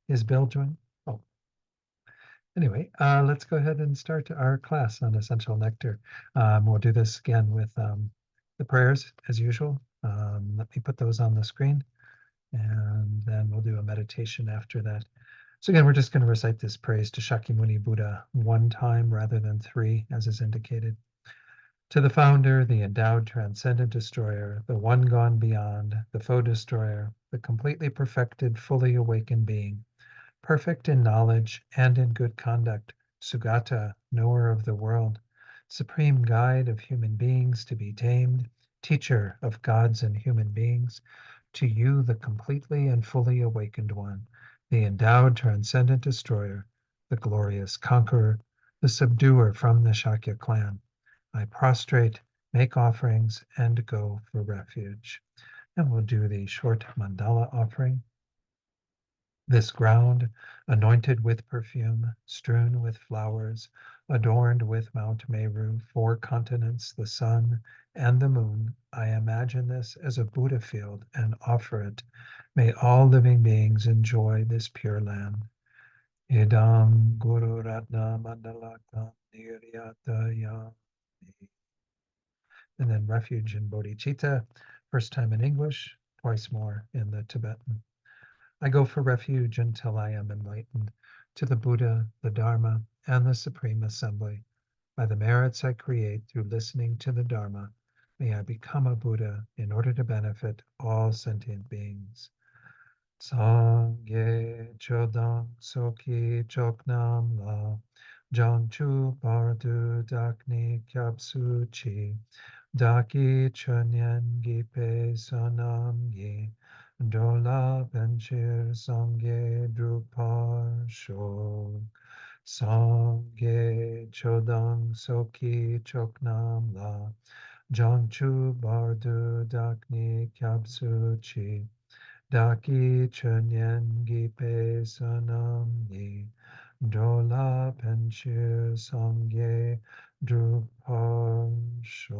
Is Bill joining? Oh, anyway, let's go ahead and start our class on essential nectar. We'll do this again with the prayers as usual. Let me put those on the screen, and then we'll do a meditation after that. So again, we're just going to recite this praise to Shakyamuni Buddha one time rather than three, as is indicated. To the founder, the endowed transcendent destroyer, the one gone beyond, the foe destroyer, the completely perfected, fully awakened being, perfect in knowledge and in good conduct, Sugata, knower of the world, supreme guide of human beings to be tamed, teacher of gods and human beings, to you, the completely and fully awakened one, the endowed transcendent destroyer, the glorious conqueror, the subduer from the Shakya clan, I prostrate, make offerings, and go for refuge. And we'll do the short mandala offering. This ground, anointed with perfume, strewn with flowers, adorned with Mount Meru, four continents, the sun, and the moon, I imagine this as a Buddha field and offer it. May all living beings enjoy this pure land. Idam Guru Ratna Mandalakam Niryatayami. And then refuge in bodhicitta, first time in English, twice more in the Tibetan. I go for refuge until I am enlightened to the Buddha, the Dharma, and the Supreme Assembly. By the merits I create through listening to the Dharma, may I become a Buddha in order to benefit all sentient beings. Sangye Chodang Soki Choknam La Jangchu Bardu Dakni Kyapsu Chi Daki Chunyan Gipe Sanam Yi Dola Benchir Sangye Drupar Shok Sangye Chodang Soki Choknam La Jangchu Bardu Dakni Kyapsu Chi Daki Chunyan Gipe Sanam Yi Dola Penchir Sangye Drupal Sho.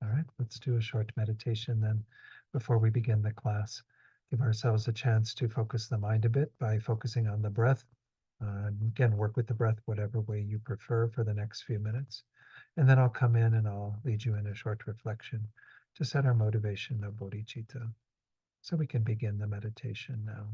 All right, let's do a short meditation then before we begin the class. Give ourselves a chance to focus the mind a bit by focusing on the breath. Again, work with the breath whatever way you prefer for the next few minutes. And then I'll come in and I'll lead you in a short reflection to set our motivation of bodhicitta. So we can begin the meditation now.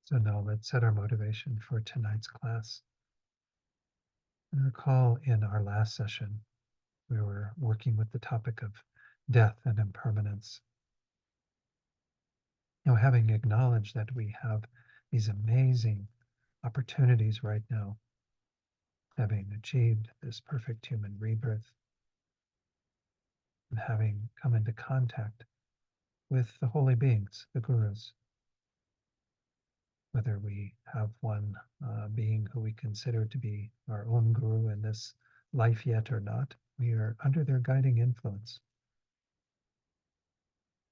So now let's set our motivation for tonight's class. And recall in our last session, we were working with the topic of death and impermanence. Having acknowledged that we have these amazing opportunities right now, having achieved this perfect human rebirth, and having come into contact with the holy beings, the gurus, whether we have one being who we consider to be our own guru in this life yet or not, we are under their guiding influence.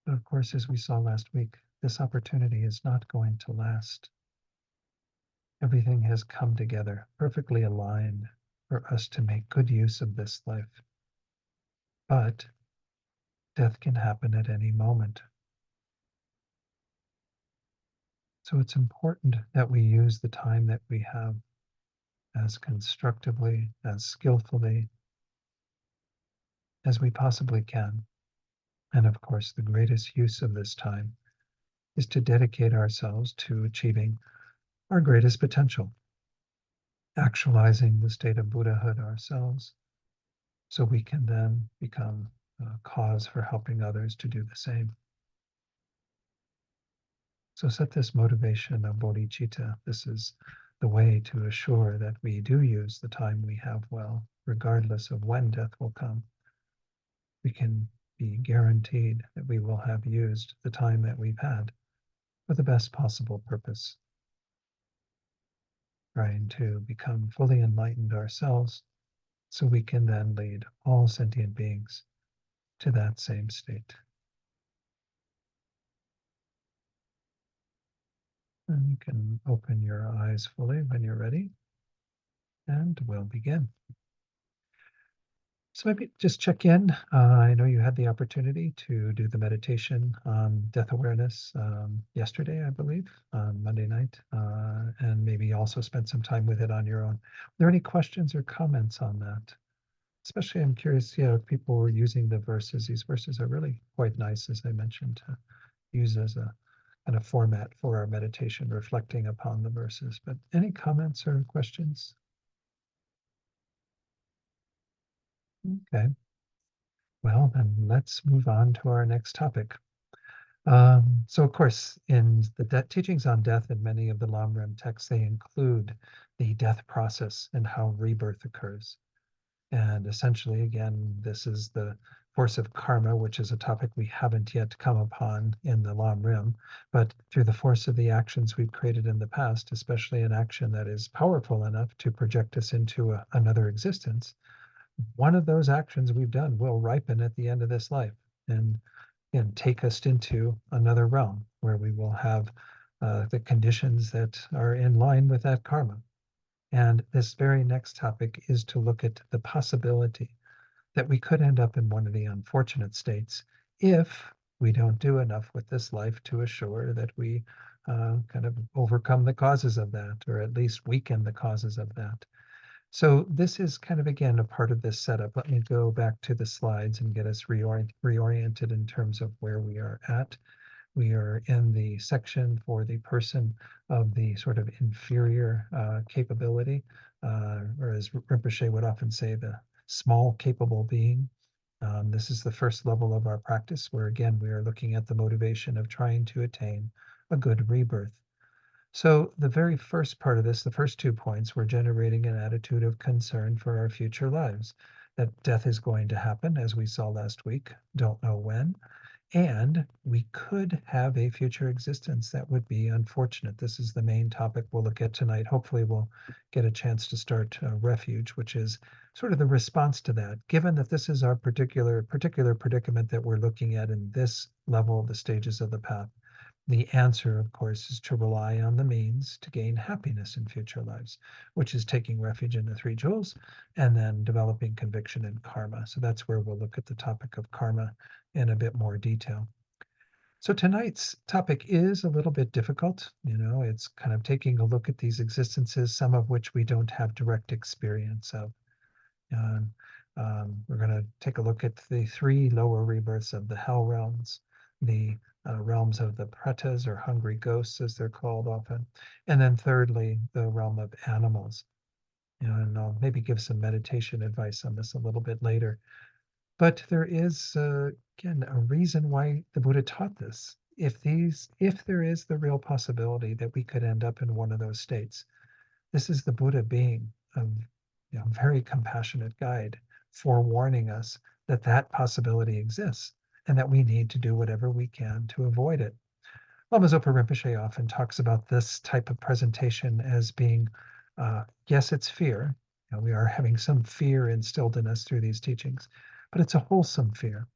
But of course, as we saw last week, this opportunity is not going to last. Everything has come together, perfectly aligned for us to make good use of this life. But death can happen at any moment. So it's important that we use the time that we have as constructively, as skillfully as we possibly can. And of course, the greatest use of this time is to dedicate ourselves to achieving our greatest potential, actualizing the state of Buddhahood ourselves, so we can then become a cause for helping others to do the same. So set this motivation of bodhicitta. This is the way to assure that we do use the time we have well, regardless of when death will come. We can be guaranteed that we will have used the time that we've had for the best possible purpose, trying to become fully enlightened ourselves so we can then lead all sentient beings to that same state. And you can open your eyes fully when you're ready, and we'll begin. So maybe just check in. I know you had the opportunity to do the meditation on death awareness yesterday, I believe, on Monday night, and maybe also spent some time with it on your own. Are there any questions or comments on that? Especially, I'm curious, if people were using the verses. These verses are really quite nice, as I mentioned, to use as a kind of format for our meditation, reflecting upon the verses. But any comments or questions? Okay. Well, then let's move on to our next topic. So, of course, in the teachings on death in many of the Lamrim texts, they include the death process and how rebirth occurs. And essentially, again, this is the force of karma, which is a topic we haven't yet come upon in the Lamrim. But through the force of the actions we've created in the past, especially an action that is powerful enough to project us into another existence, one of those actions we've done will ripen at the end of this life and take us into another realm where we will have the conditions that are in line with that karma. And this very next topic is to look at the possibility that we could end up in one of the unfortunate states if we don't do enough with this life to assure that we kind of overcome the causes of that, or at least weaken the causes of that. So this is kind of, again, a part of this setup. Let me go back to the slides and get us reoriented in terms of where we are at. We are in the section for the person of the sort of inferior capability, or as Rinpoche would often say, the small capable being. This is the first level of our practice, where again, we are looking at the motivation of trying to attain a good rebirth. So the very first part of this, the first 2 points, we're generating an attitude of concern for our future lives, that death is going to happen, as we saw last week, don't know when, and we could have a future existence that would be unfortunate. This is the main topic we'll look at tonight. Hopefully we'll get a chance to start refuge, which is sort of the response to that. Given that this is our particular predicament that we're looking at in this level of the stages of the path, the answer, of course, is to rely on the means to gain happiness in future lives, which is taking refuge in the three jewels and then developing conviction in karma. So that's where we'll look at the topic of karma in a bit more detail. So tonight's topic is a little bit difficult. It's kind of taking a look at these existences, some of which we don't have direct experience of. We're going to take a look at the 3 lower rebirths of the hell realms, the realms of the pretas or hungry ghosts, as they're called often. And then thirdly, the realm of animals. And I'll maybe give some meditation advice on this a little bit later. But there is, again, a reason why the Buddha taught this. If there is the real possibility that we could end up in one of those states, this is the Buddha being a very compassionate guide, forewarning us that that possibility exists and that we need to do whatever we can to avoid it. Lama Zopa Rinpoche often talks about this type of presentation as being, yes, it's fear. We are having some fear instilled in us through these teachings, but it's a wholesome fear.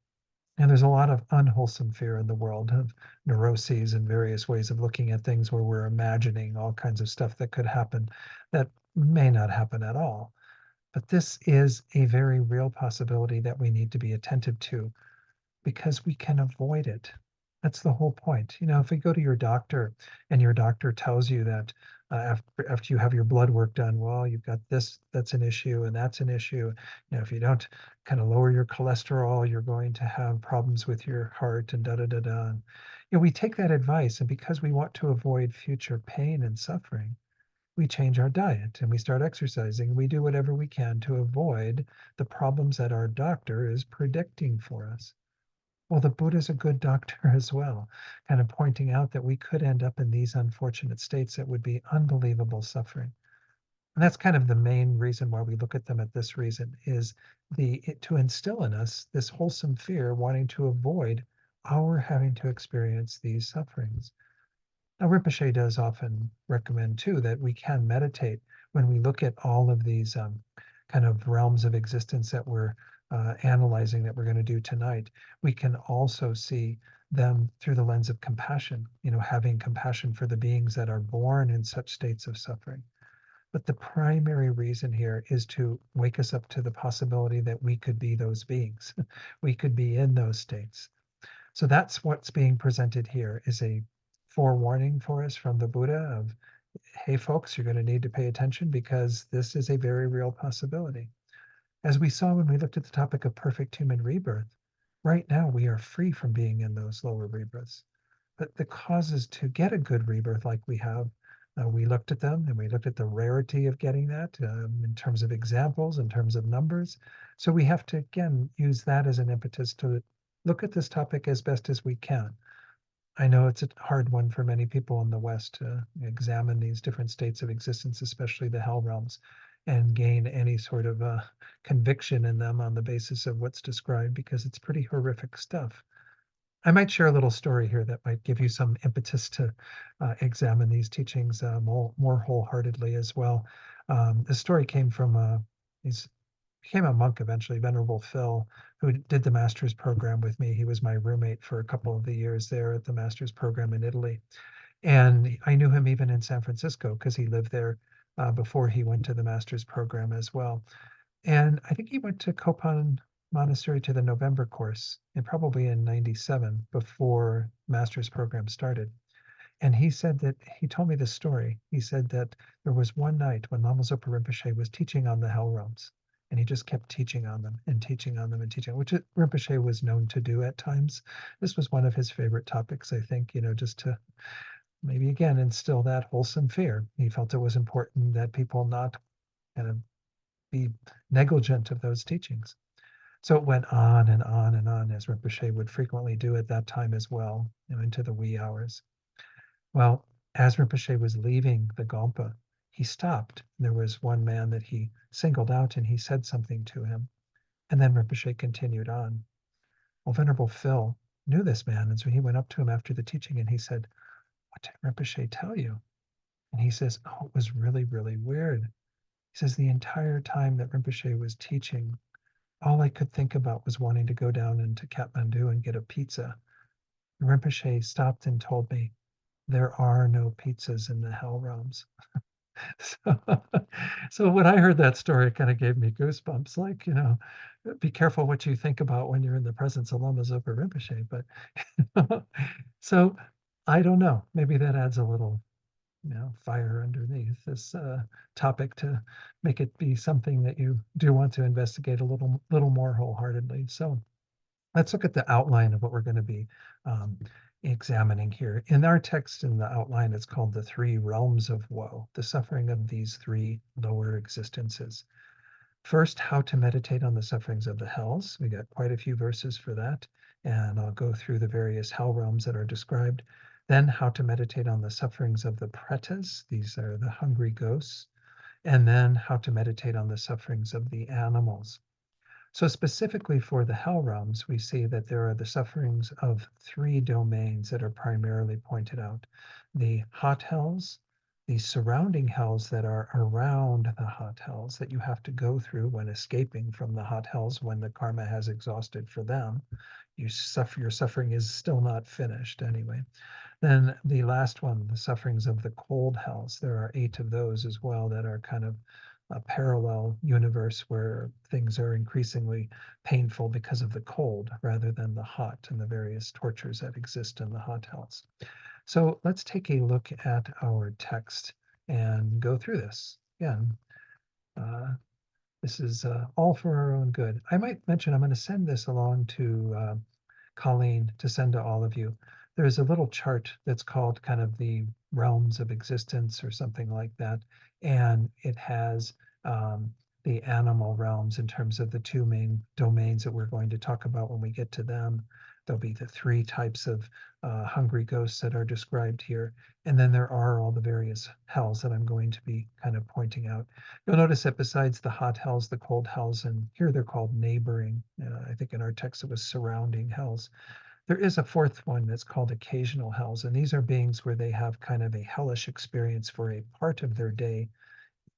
And there's a lot of unwholesome fear in the world of neuroses and various ways of looking at things where we're imagining all kinds of stuff that could happen that may not happen at all. But this is a very real possibility that we need to be attentive to because we can avoid it. That's the whole point. If we go to your doctor and your doctor tells you that after you have your blood work done, well, you've got this, that's an issue, and that's an issue. If you don't kind of lower your cholesterol, you're going to have problems with your heart and da da da da. And, we take that advice, and because we want to avoid future pain and suffering, we change our diet and we start exercising. We do whatever we can to avoid the problems that our doctor is predicting for us. Well, the Buddha's a good doctor as well, kind of pointing out that we could end up in these unfortunate states that would be unbelievable suffering. And that's kind of the main reason why we look at them at this reason is to instill in us this wholesome fear, wanting to avoid our having to experience these sufferings. Now, Rinpoche does often recommend too that we can meditate when we look at all of these kind of realms of existence that we're analyzing that we're going to do tonight. We can also see them through the lens of compassion, having compassion for the beings that are born in such states of suffering. But the primary reason here is to wake us up to the possibility that we could be those beings. We could be in those states. So that's what's being presented here is a forewarning for us from the Buddha of, hey, folks, you're going to need to pay attention because this is a very real possibility. As we saw when we looked at the topic of perfect human rebirth, right now we are free from being in those lower rebirths. But the causes to get a good rebirth like we have, we looked at them and we looked at the rarity of getting that in terms of examples, in terms of numbers. So we have to, again, use that as an impetus to look at this topic as best as we can. I know it's a hard one for many people in the West to examine these different states of existence, especially the hell realms, and gain any sort of conviction in them on the basis of what's described, because it's pretty horrific stuff. I might share a little story here that might give you some impetus to examine these teachings more wholeheartedly as well. The story came from he's became a monk eventually, Venerable Phil, who did the master's program with me. He was my roommate for a couple of the years there at the master's program in Italy. And I knew him even in San Francisco because he lived there before he went to the master's program as well. And I think he went to Kopan Monastery to the November course, and probably in 97 before master's program started. And he said that he told me this story. He said that there was one night when Lama Zopa Rinpoche was teaching on the hell realms, and he just kept teaching on them and teaching on them and teaching, which Rinpoche was known to do at times. This was one of his favorite topics, I think, just to maybe again instill that wholesome fear. He felt it was important that people not kind of be negligent of those teachings. So it went on and on and on, as Rinpoche would frequently do at that time as well, into the wee hours. Well, as Rinpoche was leaving the Gompa, he stopped. There was one man that he singled out and he said something to him. And then Rinpoche continued on. Well, Venerable Phil knew this man. And so he went up to him after the teaching and he said, "What did Rinpoche tell you?" And he says, "Oh, it was really, really weird." He says, "The entire time that Rinpoche was teaching, all I could think about was wanting to go down into Kathmandu and get a pizza. And Rinpoche stopped and told me, there are no pizzas in the hell realms." So, so when I heard that story, it kind of gave me goosebumps. Like, be careful what you think about when you're in the presence of Lama Zopa Rinpoche. But so I don't know. Maybe that adds a little, fire underneath this topic to make it be something that you do want to investigate a little more wholeheartedly. So Let's look at the outline of what we're going to be um, examining here. In our text, in the outline, it's called the three realms of woe, the suffering of these three lower existences. First, how to meditate on the sufferings of the hells. We got quite a few verses for that, and I'll go through the various hell realms that are described. Then, how to meditate on the sufferings of the pretas. These are the hungry ghosts. And then, how to meditate on the sufferings of the animals. So, specifically for the hell realms, we see that there are the sufferings of three domains that are primarily pointed out: the hot hells, the surrounding hells that are around the hot hells that you have to go through when escaping from the hot hells when the karma has exhausted for them. Your suffering is still not finished anyway. Then the last one, the sufferings of the cold hells. There are 8 of those as well that are kind of a parallel universe where things are increasingly painful because of the cold rather than the hot and the various tortures that exist in the hot hells. So let's take a look at our text and go through this. Again, uh, this is all for our own good. I might mention I'm going to send this along to Colleen to send to all of you. There's a little chart that's called kind of the realms of existence or something like that. And it has the animal realms in terms of the two main domains that we're going to talk about when we get to them. There'll be the three types of hungry ghosts that are described here. And then there are all the various hells that I'm going to be kind of pointing out. You'll notice that besides the hot hells, the cold hells, and here they're called neighboring, I think in our text it was surrounding hells. There is a fourth one that's called occasional hells, and these are beings where they have kind of a hellish experience for a part of their day,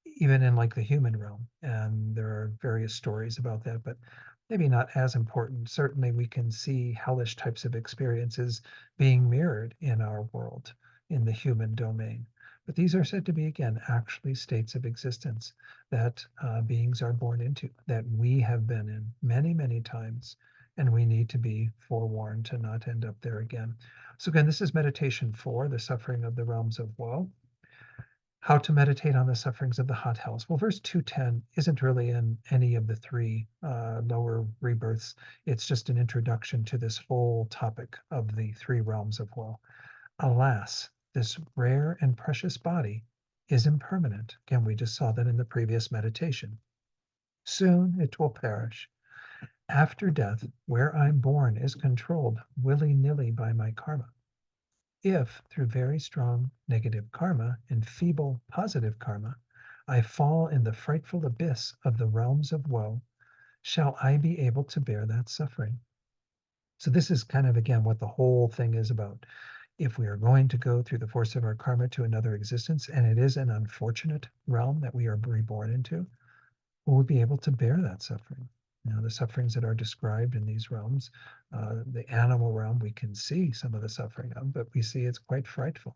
even in like the human realm. And there are various stories about that, but maybe not as important. Certainly, we can see hellish types of experiences being mirrored in our world, in the human domain. But these are said to be, again, actually states of existence that beings are born into, that we have been in many, many times, and we need to be forewarned to not end up there again. So, again, this is meditation 4, the suffering of the realms of woe. How to meditate on the sufferings of the hot hells. Well, verse 210 isn't really in any of the three lower rebirths. It's just an introduction to this whole topic of the three realms of woe. Alas, this rare and precious body is impermanent. Again, we just saw that in the previous meditation. Soon it will perish. After death, where I'm born is controlled willy-nilly by my karma. If, through very strong negative karma and feeble positive karma, I fall in the frightful abyss of the realms of woe, shall I be able to bear that suffering? So, this is kind of, again, what the whole thing is about. If we are going to go through the force of our karma to another existence, and it is an unfortunate realm that we are reborn into, will we be able to bear that suffering? The sufferings that are described in these realms, the animal realm, we can see some of the suffering of, but we see it's quite frightful.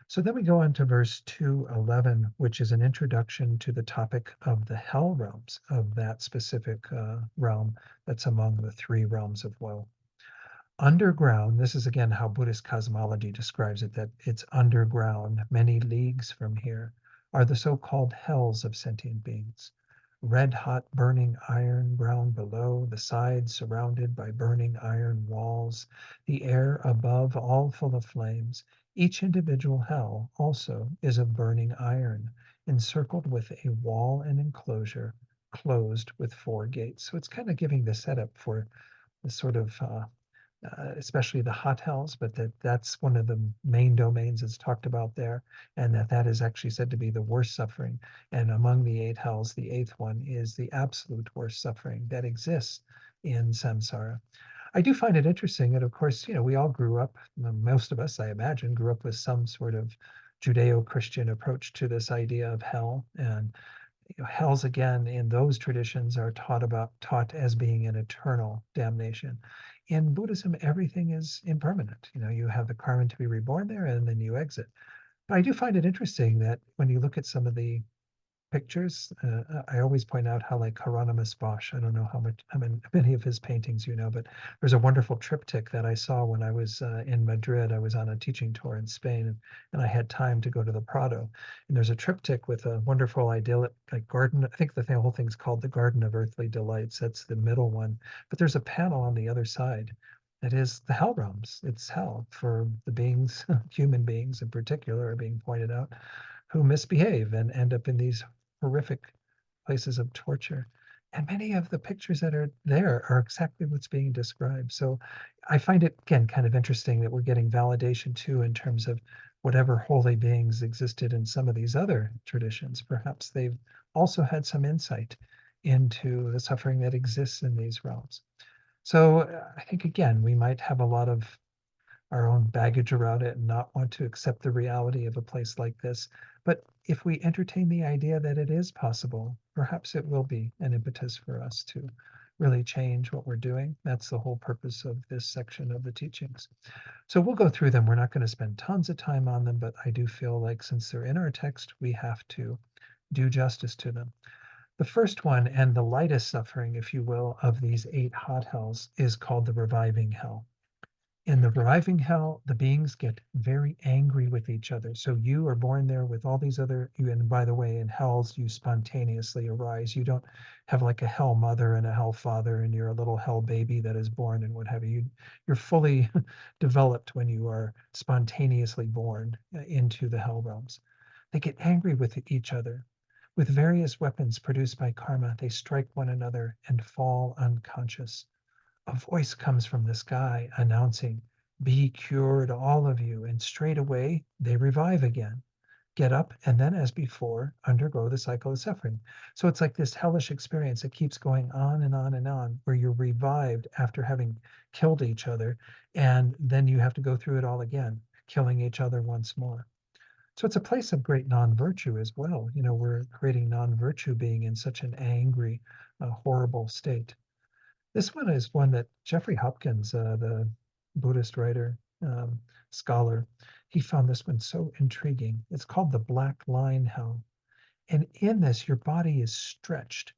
So then we go on to verse 211, which is an introduction to the topic of the hell realms, of that specific realm that's among the three realms of woe. Underground, this is again how Buddhist cosmology describes it, that it's underground, many leagues from here, are the so-called hells of sentient beings. Red hot burning iron ground below, the sides surrounded by burning iron walls, the air above all full of flames. Each individual hell also is of burning iron, encircled with a wall and enclosure, closed with 4 gates. So it's kind of giving the setup for the sort of especially the hot hells, but that's one of the main domains that's talked about there, and that is actually said to be the worst suffering. And among the 8 hells, the 8th one is the absolute worst suffering that exists in samsara. I do find it interesting that, of course, we all grew up, most of us, I imagine, grew up with some sort of Judeo-Christian approach to this idea of hell. And hells again in those traditions are taught as being an eternal damnation. In Buddhism, everything is impermanent. You have the karma to be reborn there, and then you exit. But I do find it interesting that when you look at some of the pictures. I always point out how like Hieronymus Bosch, I don't know many of his paintings you know, but there's a wonderful triptych that I saw when I was in Madrid. I was on a teaching tour in Spain, and I had time to go to the Prado. And there's a triptych with a wonderful idyllic like garden. I think the whole thing's called the Garden of Earthly Delights. That's the middle one. But there's a panel on the other side that is the hell realms. It's hell for the beings, human beings in particular, are being pointed out, who misbehave and end up in these horrific places of torture. And many of the pictures that are there are exactly what's being described. So I find it, again, kind of interesting that we're getting validation too in terms of whatever holy beings existed in some of these other traditions. Perhaps they've also had some insight into the suffering that exists in these realms. So I think, again, we might have a lot of our own baggage around it and not want to accept the reality of a place like this. But if we entertain the idea that it is possible, perhaps it will be an impetus for us to really change what we're doing. That's the whole purpose of this section of the teachings. So we'll go through them. We're not going to spend tons of time on them, but I do feel like since they're in our text, we have to do justice to them. The first one, and the lightest suffering, if you will, of these 8 hot hells is called the reviving hell. In the reviving hell, the beings get very angry with each other. So you are born there with all these other, and by the way, in hells, you spontaneously arise. You don't have like a hell mother and a hell father, and you're a little hell baby that is born and what have you. You're fully developed when you are spontaneously born into the hell realms. They get angry with each other. With various weapons produced by karma, they strike one another and fall unconscious. A voice comes from the sky announcing, "Be cured, all of you," and straightway they revive again, get up, and then, as before, undergo the cycle of suffering. So it's like this hellish experience that keeps going on and on and on, where you're revived after having killed each other, and then you have to go through it all again, killing each other once more. So it's a place of great non-virtue as well. You know, we're creating non-virtue being in such an angry, horrible state. This one is one that Jeffrey Hopkins, the Buddhist writer, scholar, he found this one so intriguing. It's called the Black Line Hell. And in this, your body is stretched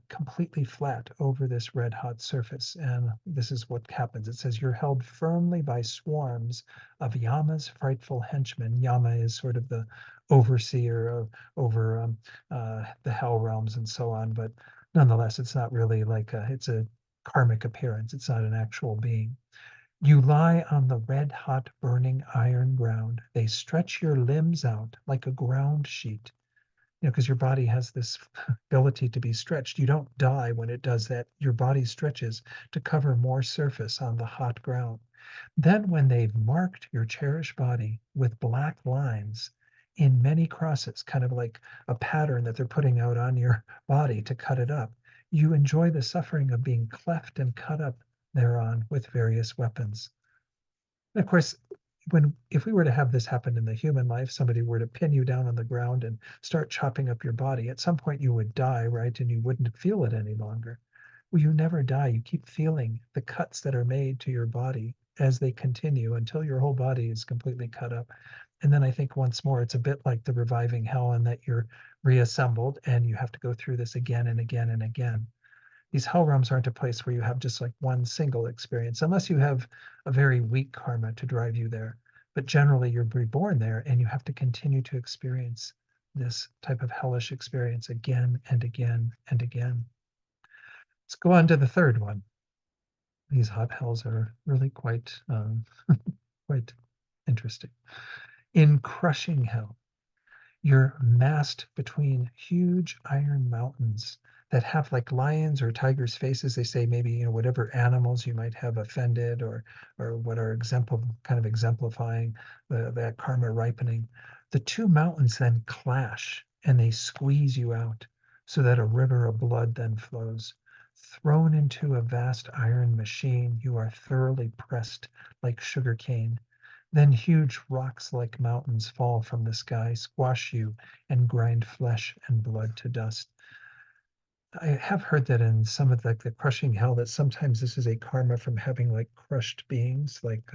completely flat over this red hot surface. And this is what happens. It says you're held firmly by swarms of Yama's frightful henchmen. Yama is sort of the overseer over the hell realms and so on. But nonetheless, it's not really like it's a karmic appearance. It's not an actual being. You lie on the red hot burning iron ground. They stretch your limbs out like a ground sheet, because your body has this ability to be stretched. You don't die when it does that. Your body stretches to cover more surface on the hot ground. Then, when they've marked your cherished body with black lines in many crosses, kind of like a pattern that they're putting out on your body to cut it up, you enjoy the suffering of being cleft and cut up thereon with various weapons. And of course, if we were to have this happen in the human life, somebody were to pin you down on the ground and start chopping up your body, at some point you would die, right? And you wouldn't feel it any longer. Well, you never die. You keep feeling the cuts that are made to your body as they continue until your whole body is completely cut up. And then I think once more, it's a bit like the reviving hell in that you're reassembled and you have to go through this again and again and again. These hell realms aren't a place where you have just like one single experience, unless you have a very weak karma to drive you there. But generally, you're reborn there and you have to continue to experience this type of hellish experience again and again and again. Let's go on to the third one. These hot hells are really quite interesting. In crushing hell, you're massed between huge iron mountains that have like lions or tigers' faces. They say maybe, whatever animals you might have offended or what are kind of exemplifying that karma ripening. The two mountains then clash and they squeeze you out so that a river of blood then flows. Thrown into a vast iron machine, you are thoroughly pressed like sugar cane. Then huge rocks like mountains fall from the sky, squash you, and grind flesh and blood to dust. I have heard that in some of the crushing hell that sometimes this is a karma from having like crushed beings, like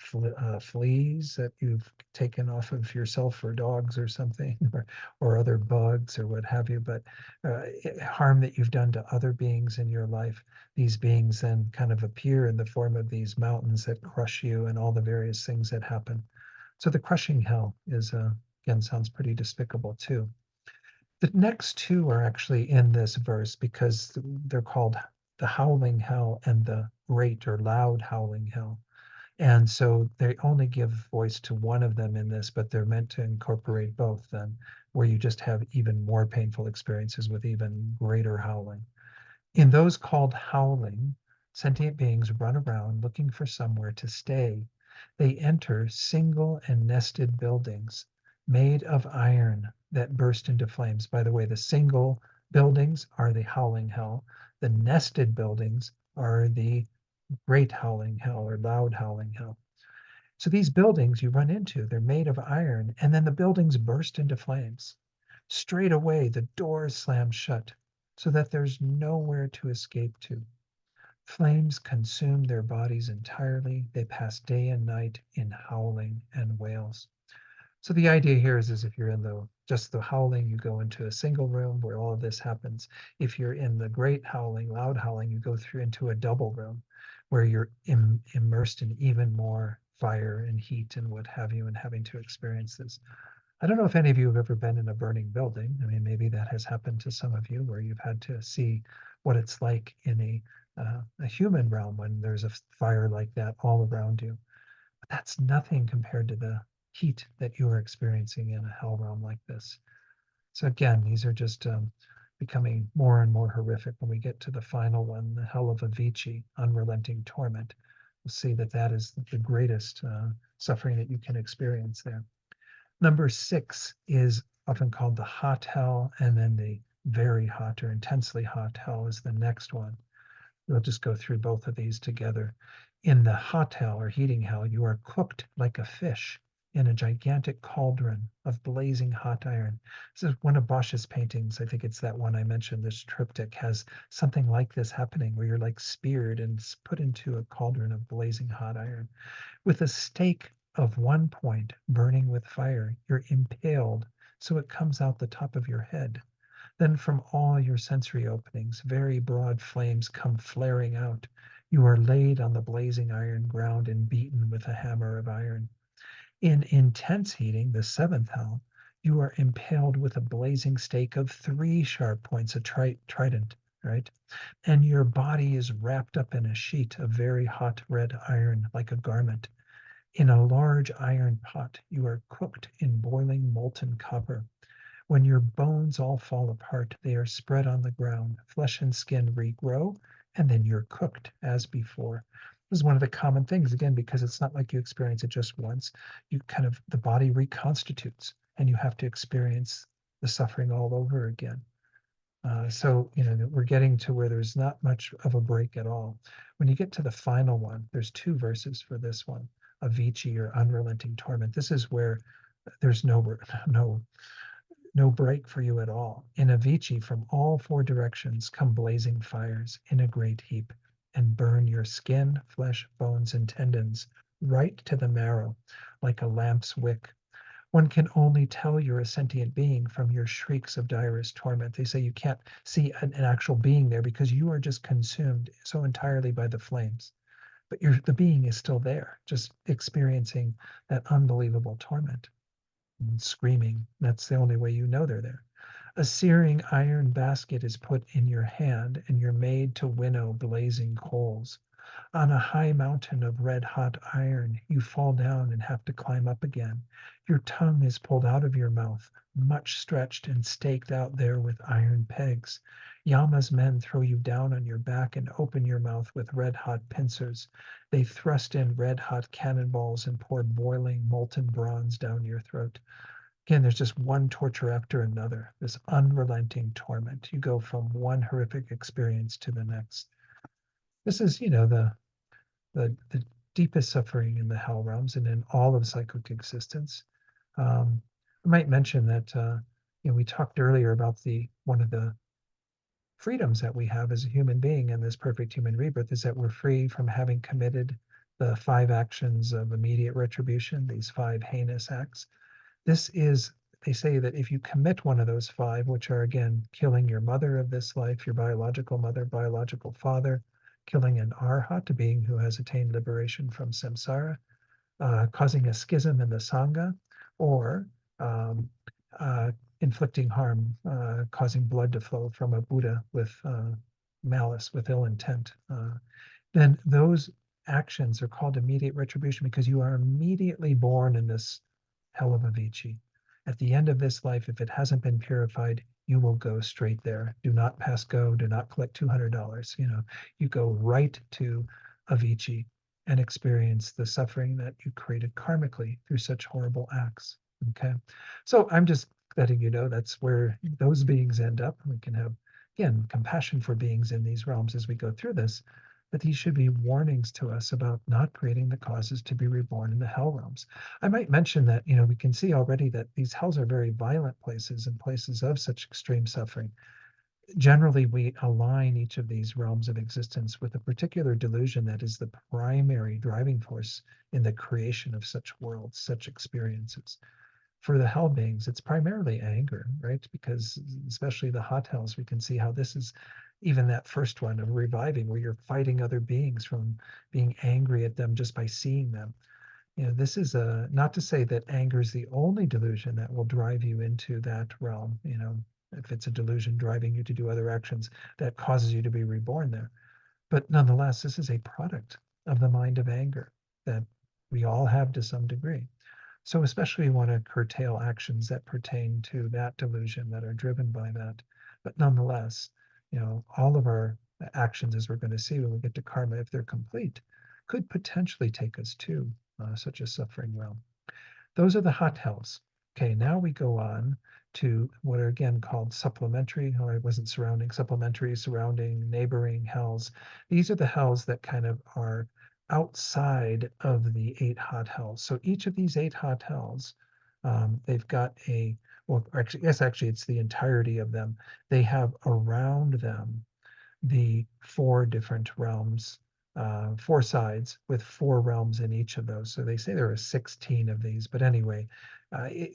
fleas that you've taken off of yourself or dogs or something, or other bugs or what have you, but harm that you've done to other beings in your life. These beings then kind of appear in the form of these mountains that crush you and all the various things that happen. So the crushing hell is, again, sounds pretty despicable too. The next two are actually in this verse because they're called the howling hell and the great or loud howling hell. And so they only give voice to one of them in this, but they're meant to incorporate both then, where you just have even more painful experiences with even greater howling. In those called howling, sentient beings run around looking for somewhere to stay. They enter single and nested buildings made of iron that burst into flames. By the way, the single buildings are the howling hell. The nested buildings are the great howling hell or loud howling hell. So these buildings you run into, they're made of iron, and then the buildings burst into flames. Straight away, the doors slam shut so that there's nowhere to escape to. Flames consume their bodies entirely. They pass day and night in howling and wails. So the idea here is if you're in the just the howling, you go into a single room where all of this happens. If you're in the great howling, loud howling, you go through into a double room where you're immersed in even more fire and heat and what have you, and having to experience this. I don't know if any of you have ever been in a burning building. I mean, maybe that has happened to some of you where you've had to see what it's like in a human realm when there's a fire like that all around you. But that's nothing compared to the heat that you are experiencing in a hell realm like this. So again, these are just becoming more and more horrific when we get to the final one, the hell of Avicii, unrelenting torment. We'll see that that is the greatest suffering that you can experience there. Number 6 is often called the hot hell, and then the very hot or intensely hot hell is the next one. We'll just go through both of these together. In the hot hell or heating hell, you are cooked like a fish in a gigantic cauldron of blazing hot iron. This is one of Bosch's paintings. I think it's that one I mentioned. This triptych has something like this happening where you're like speared and put into a cauldron of blazing hot iron. With a stake of one point burning with fire, you're impaled so it comes out the top of your head. Then from all your sensory openings, very broad flames come flaring out. You are laid on the blazing iron ground and beaten with a hammer of iron. In intense heating, the seventh hell, you are impaled with a blazing stake of 3 sharp points, a trident, right? And your body is wrapped up in a sheet of very hot red iron like a garment. In a large iron pot, you are cooked in boiling molten copper. When your bones all fall apart, they are spread on the ground. Flesh and skin regrow, and then you're cooked as before. This is one of the common things, again, because it's not like you experience it just once. You kind of, the body reconstitutes, and you have to experience the suffering all over again. So, we're getting to where there's not much of a break at all. When you get to the final one, there's 2 verses for this one, Avicii or unrelenting torment. This is where there's no no break for you at all. In Avicii, from all 4 directions come blazing fires in a great heap and burn your skin, flesh, bones, and tendons right to the marrow like a lamp's wick. One can only tell you're a sentient being from your shrieks of direst torment. They say you can't see an actual being there because you are just consumed so entirely by the flames. But the being is still there, just experiencing that unbelievable torment and screaming. That's the only way you know they're there. A searing iron basket is put in your hand, and you're made to winnow blazing coals. On a high mountain of red hot iron, you fall down and have to climb up again. Your tongue is pulled out of your mouth, much stretched and staked out there with iron pegs. Yama's men throw you down on your back and open your mouth with red hot pincers. They thrust in red hot cannonballs and pour boiling molten bronze down your throat. Again, there's just one torture after another, this unrelenting torment. You go from one horrific experience to the next. This is, the deepest suffering in the hell realms and in all of cyclic existence. I might mention that we talked earlier about the one of the freedoms that we have as a human being in this perfect human rebirth is that we're free from having committed the 5 actions of immediate retribution, these 5 heinous acts. This is, they say that if you commit one of those 5, which are again, killing your mother of this life, your biological mother, biological father, killing an arhat, a being who has attained liberation from samsara, causing a schism in the Sangha, or um, uh, inflicting harm, causing blood to flow from a Buddha with malice, with ill intent, then those actions are called immediate retribution because you are immediately born in this hell of a Vici. At the end of this life, if it hasn't been purified, you will go straight there. Do not pass go. Do not collect $200. You go right to Avicii and experience the suffering that you created karmically through such horrible acts. Okay. So I'm just letting you know that's where those beings end up. We can have, again, compassion for beings in these realms as we go through this. But these should be warnings to us about not creating the causes to be reborn in the hell realms. I might mention that, we can see already that these hells are very violent places and places of such extreme suffering. Generally, we align each of these realms of existence with a particular delusion that is the primary driving force in the creation of such worlds, such experiences. For the hell beings, it's primarily anger, right? Because especially the hot hells, we can see how this is even that first one of reviving, where you're fighting other beings from being angry at them just by seeing them. This is not to say that anger is the only delusion that will drive you into that realm. If it's a delusion driving you to do other actions that causes you to be reborn there. But nonetheless, this is a product of the mind of anger that we all have to some degree. So especially we want to curtail actions that pertain to that delusion that are driven by that. But nonetheless, all of our actions, as we're going to see when we get to karma, if they're complete, could potentially take us to such a suffering realm. Those are the hot hells. Okay, now we go on to what are again called supplementary, or it wasn't surrounding, supplementary, surrounding, neighboring hells. These are the hells that kind of are outside of the 8 hot hells. So each of these 8 hot hells, they've got well, actually, yes, actually, it's the entirety of them. They have around them the 4 different realms, 4 sides with 4 realms in each of those. So they say there are 16 of these, but anyway,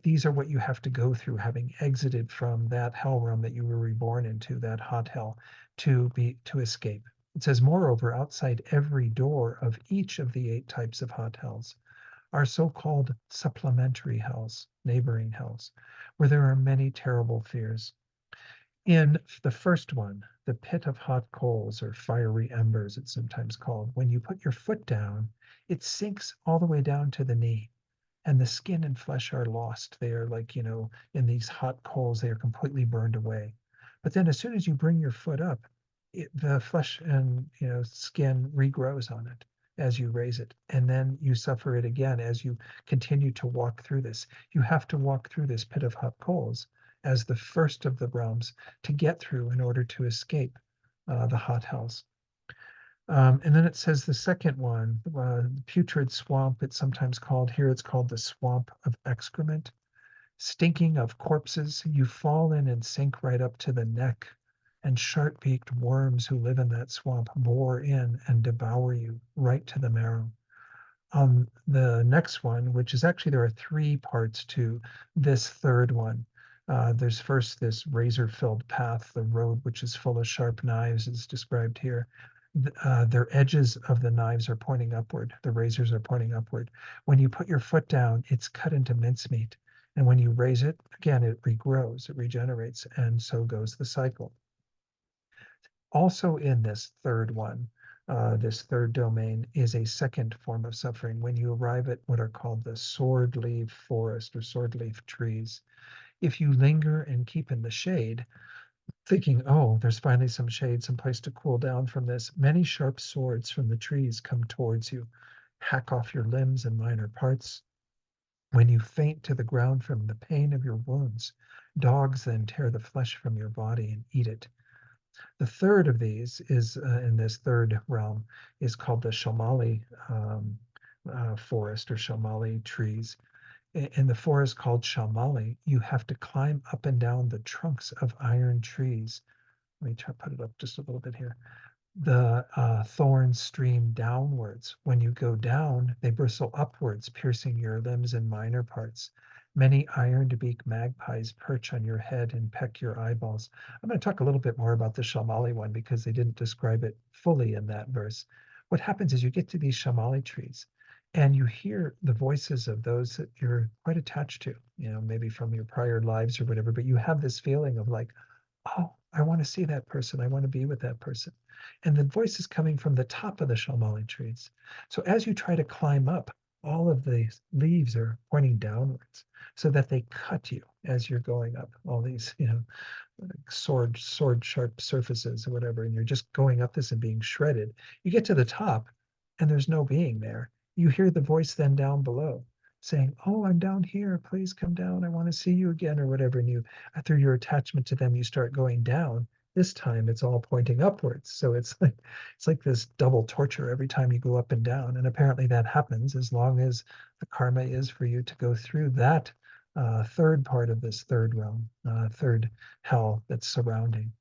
these are what you have to go through, having exited from that hell realm that you were reborn into, that hot hell, to escape. It says, moreover, outside every door of each of the 8 types of hot hells are so-called supplementary hells, neighboring hells, where there are many terrible fears. In the first one, the pit of hot coals or fiery embers, it's sometimes called, when you put your foot down, it sinks all the way down to the knee, and the skin and flesh are lost. They are like, in these hot coals, they are completely burned away. But then as soon as you bring your foot up, the flesh and skin regrows on it as you raise it. And then you suffer it again as you continue to walk through this. You have to walk through this pit of hot coals as the first of the realms to get through in order to escape the hot hells. And then it says the second one, putrid swamp, it's sometimes called, here it's called the swamp of excrement. Stinking of corpses, you fall in and sink right up to the neck, and sharp-beaked worms who live in that swamp bore in and devour you right to the marrow. On the next one, which is actually, there are 3 parts to this third one. There's first this razor-filled path, the road which is full of sharp knives is described here. Their edges of the knives are pointing upward. The razors are pointing upward. When you put your foot down, it's cut into mincemeat. And when you raise it, again, it regrows, it regenerates, and so goes the cycle. Also in this third one, this third domain is a second form of suffering when you arrive at what are called the sword leaf forest or sword leaf trees. If you linger and keep in the shade, thinking, oh, there's finally some shade, some place to cool down from this, many sharp swords from the trees come towards you, hack off your limbs and minor parts. When you faint to the ground from the pain of your wounds, dogs then tear the flesh from your body and eat it. The third of these is in this third realm is called the Shamali forest or Shamali trees. In the forest called Shamali, you have to climb up and down the trunks of iron trees. Let me try to put it up just a little bit here. The thorns stream downwards. When you go down, they bristle upwards, piercing your limbs and minor parts. Many ironed beak magpies perch on your head and peck your eyeballs. I'm going to talk a little bit more about the Shamali one because they didn't describe it fully in that verse. What happens is you get to these Shamali trees and you hear the voices of those that you're quite attached to, maybe from your prior lives or whatever, but you have this feeling of like, oh, I want to see that person. I want to be with that person. And the voice is coming from the top of the shalmali trees. So as you try to climb up, all of the leaves are pointing downwards so that they cut you as you're going up. All these, like sword sharp surfaces or whatever, and you're just going up this and being shredded. You get to the top and there's no being there. You hear the voice then down below saying, "Oh, I'm down here. Please come down. I want to see you again," or whatever. And you, through your attachment to them, you start going down. This time it's all pointing upwards. So it's like this double torture every time you go up and down. And apparently that happens as long as the karma is for you to go through that third part of this third realm, third hell that's surrounding.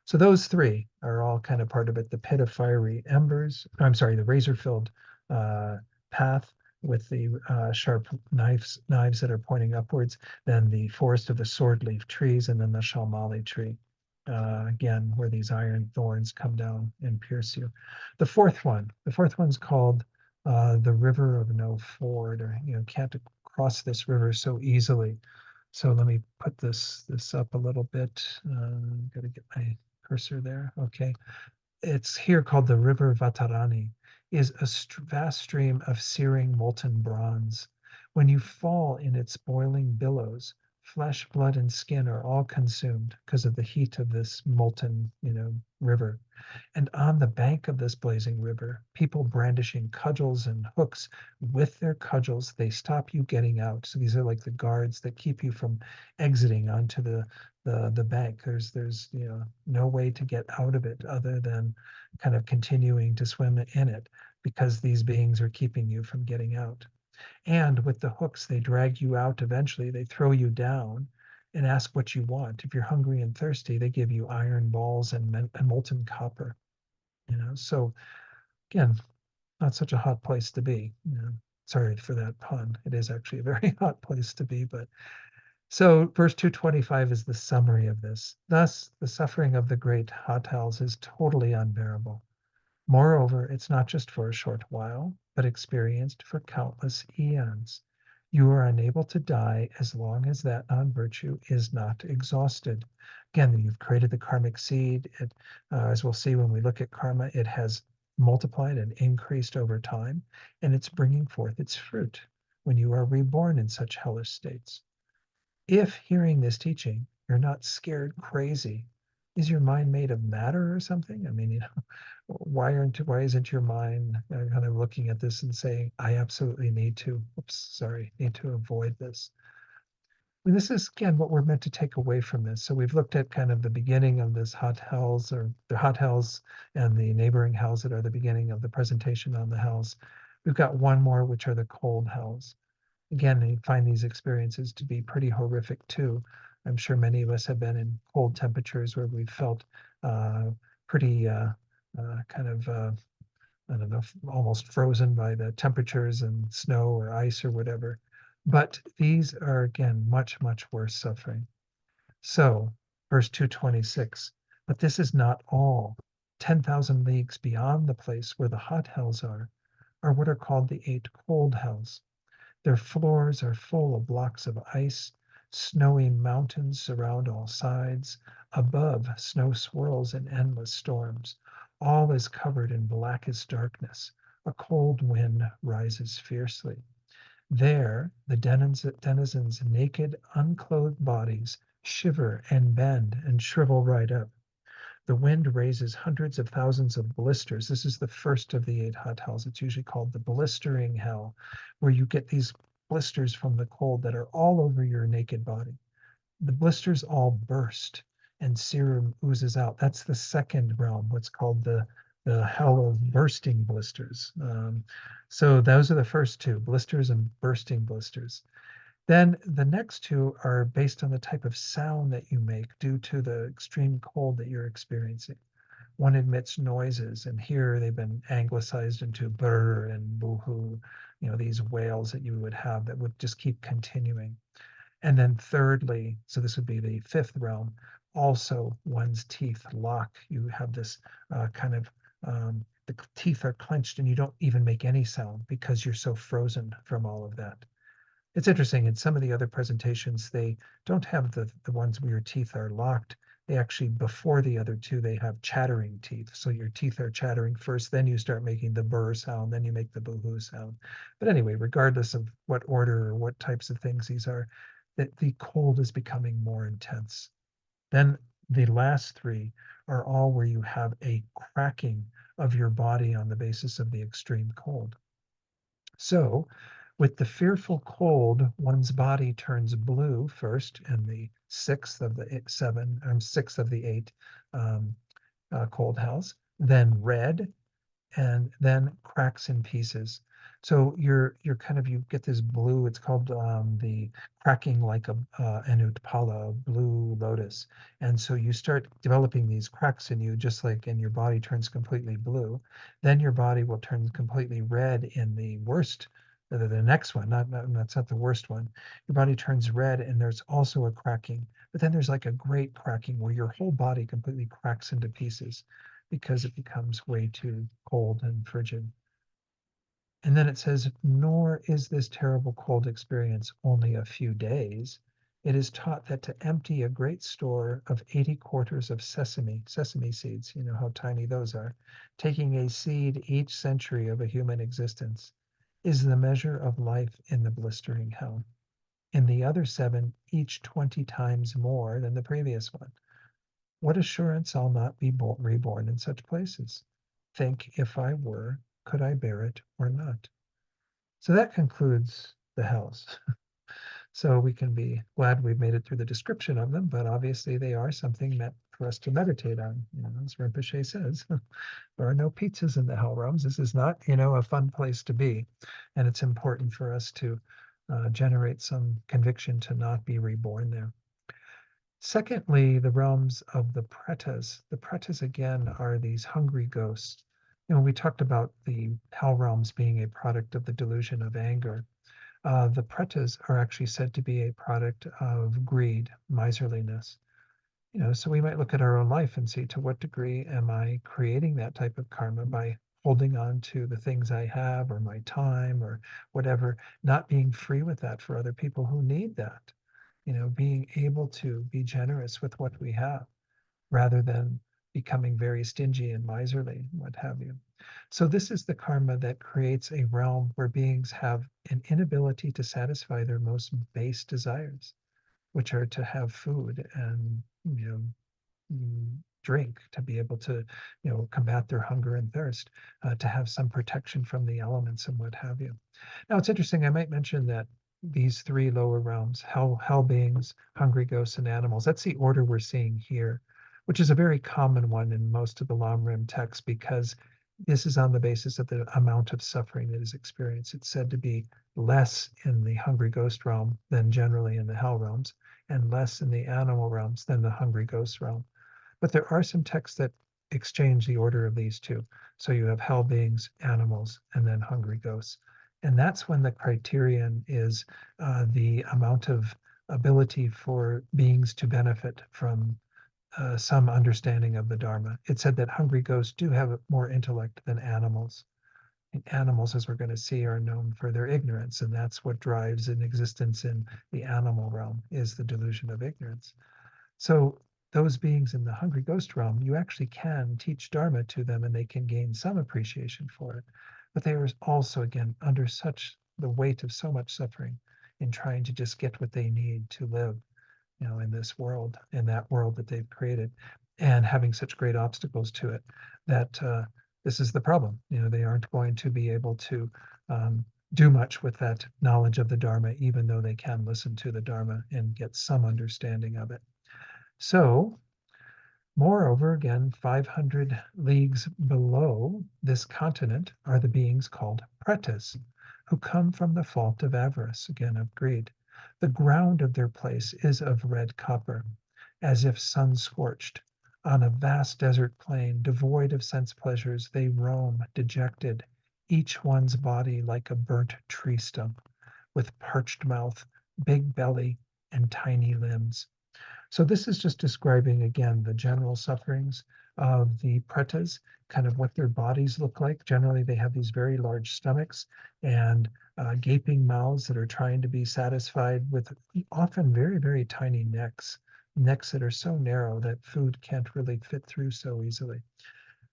So those three are all kind of part of it. The pit of fiery embers, I'm sorry, the razor-filled uh, path with the sharp knives that are pointing upwards, then the forest of the sword leaf trees, and then the shalmali tree. Again, where these iron thorns come down and pierce you. The fourth one's called the river of no ford, or can't cross this river so easily. So let me put this up a little bit. Got to get my cursor there. Okay. It's here called the River Vatarani, is a vast stream of searing molten bronze. When you fall in its boiling billows, flesh, blood, and skin are all consumed because of the heat of this molten, river. And on the bank of this blazing river, people brandishing cudgels and hooks. With their cudgels, they stop you getting out. So these are like the guards that keep you from exiting onto the bank. There's no way to get out of it other than kind of continuing to swim in it because these beings are keeping you from getting out. And with the hooks, they drag you out eventually. They throw you down and ask what you want. If you're hungry and thirsty, they give you iron balls and molten copper. So again, not such a hot place to be. Sorry for that pun. It is actually a very hot place to be. But so verse 225 is the summary of this. Thus, the suffering of the great hot hells is totally unbearable. Moreover, it's not just for a short while, but experienced for countless eons. You are unable to die as long as that non-virtue is not exhausted. Again, you've created the karmic seed. As we'll see when we look at karma, it has multiplied and increased over time, and it's bringing forth its fruit when you are reborn in such hellish states. If hearing this teaching, you're not scared crazy, is your mind made of matter or something? I mean, why isn't your mind kind of looking at this and saying, I absolutely need to avoid this. I mean, this is again what we're meant to take away from this. So we've looked at kind of the beginning of this hot hells, or the hot hells and the neighboring hells that are the beginning of the presentation on the hells. We've got one more, which are the cold hells. Again, they find these experiences to be pretty horrific too. I'm sure many of us have been in cold temperatures where we've felt pretty kind of, I don't know, almost frozen by the temperatures and snow or ice or whatever. But these are, again, much, much worse suffering. So, verse 226, but this is not all. 10,000 leagues beyond the place where the hot hells are what are called the eight cold hells. Their floors are full of blocks of ice. Snowy mountains surround all sides. Above, snow swirls in endless storms. All is covered in blackest darkness. A cold wind rises fiercely. There, the denizens' naked, unclothed bodies shiver and bend and shrivel right up. The wind raises hundreds of thousands of blisters. This is the first of the eight hot hells. It's usually called the blistering hell, where you get these blisters from the cold that are all over your naked body. The blisters all burst and serum oozes out. That's the second realm, what's called the hell of bursting blisters. So those are the first two, blisters and bursting blisters. Then the next two are based on the type of sound that you make due to the extreme cold that you're experiencing. one emits noises, and here they've been anglicized into brr and boohoo, these wails that you would have that would just keep continuing. And then thirdly, so this would be the fifth realm, also one's teeth lock. You have this kind of, the teeth are clenched and you don't even make any sound because you're so frozen from all of that. It's interesting, in some of the other presentations, they don't have the ones where your teeth are locked. They actually, before the other two, they have chattering teeth. So your teeth are chattering first, then you start making the burr sound, then you make the boohoo sound. But anyway, regardless of what order or what types of things these are, that the cold is becoming more intense. Then the last three are all where you have a cracking of your body on the basis of the extreme cold. So, with the fearful cold, one's body turns blue first in the sixth of the seven, sixth of the eight cold house, then red, and then cracks in pieces. So you're kind of, you get this blue. It's called the cracking like a an utpala, blue lotus, and so you start developing these cracks in you, just like, and your body turns completely blue. Then your body will turn completely red in the worst. The next one, that's not the worst one. Your body turns red, and there's also a cracking. But then there's like a great cracking where your whole body completely cracks into pieces because it becomes way too cold and frigid. And then it says, nor is this terrible cold experience only a few days. It is taught that to empty a great store of 80 quarters of sesame seeds, you know how tiny those are, taking a seed each century of a human existence, is the measure of life in the blistering hell. In the other seven, each 20 times more than the previous one. What assurance I'll not be reborn in such places? Think, if I were, could I bear it or not? So that concludes the hells. So we can be glad we've made it through the description of them, but obviously they are something meant for us to meditate on. As Rinpoche says, there are no pizzas in the hell realms. This is not, a fun place to be. And it's important for us to generate some conviction to not be reborn there. Secondly, the realms of the pretas. The pretas, again, are these hungry ghosts. We talked about the hell realms being a product of the delusion of anger. The pretas are actually said to be a product of greed, miserliness. So we might look at our own life and see, to what degree am I creating that type of karma by holding on to the things I have or my time or whatever, not being free with that for other people who need that. Being able to be generous with what we have rather than becoming very stingy and miserly, what have you. So this is the karma that creates a realm where beings have an inability to satisfy their most base desires, which are to have food and, drink, to be able to, combat their hunger and thirst, to have some protection from the elements and what have you. Now, it's interesting, I might mention that these three lower realms, hell beings, hungry ghosts, and animals, that's the order we're seeing here, which is a very common one in most of the Lam texts, because this is on the basis of the amount of suffering that is experienced. It's said to be less in the hungry ghost realm than generally in the hell realms, and less in the animal realms than the hungry ghost realm. But there are some texts that exchange the order of these two. So you have hell beings, animals, and then hungry ghosts. And that's when the criterion is the amount of ability for beings to benefit from some understanding of the Dharma. It said that hungry ghosts do have more intellect than animals. And animals, as we're going to see, are known for their ignorance, and that's what drives an existence in the animal realm, is the delusion of ignorance. So those beings in the hungry ghost realm, you actually can teach Dharma to them and they can gain some appreciation for it. But they are also, again, under such the weight of so much suffering in trying to just get what they need to live, in this world, in that world that they've created, and having such great obstacles to it, that this is the problem. They aren't going to be able to do much with that knowledge of the Dharma, even though they can listen to the Dharma and get some understanding of it. So, moreover, again, 500 leagues below this continent are the beings called pretas, who come from the fault of avarice, again, of greed. The ground of their place is of red copper, as if sun scorched. On a vast desert plain, devoid of sense pleasures, they roam, dejected, each one's body like a burnt tree stump, with parched mouth, big belly, and tiny limbs. So this is just describing again the general sufferings of the pretas, kind of what their bodies look like. Generally, they have these very large stomachs and gaping mouths that are trying to be satisfied with often very, very tiny necks that are so narrow that food can't really fit through so easily.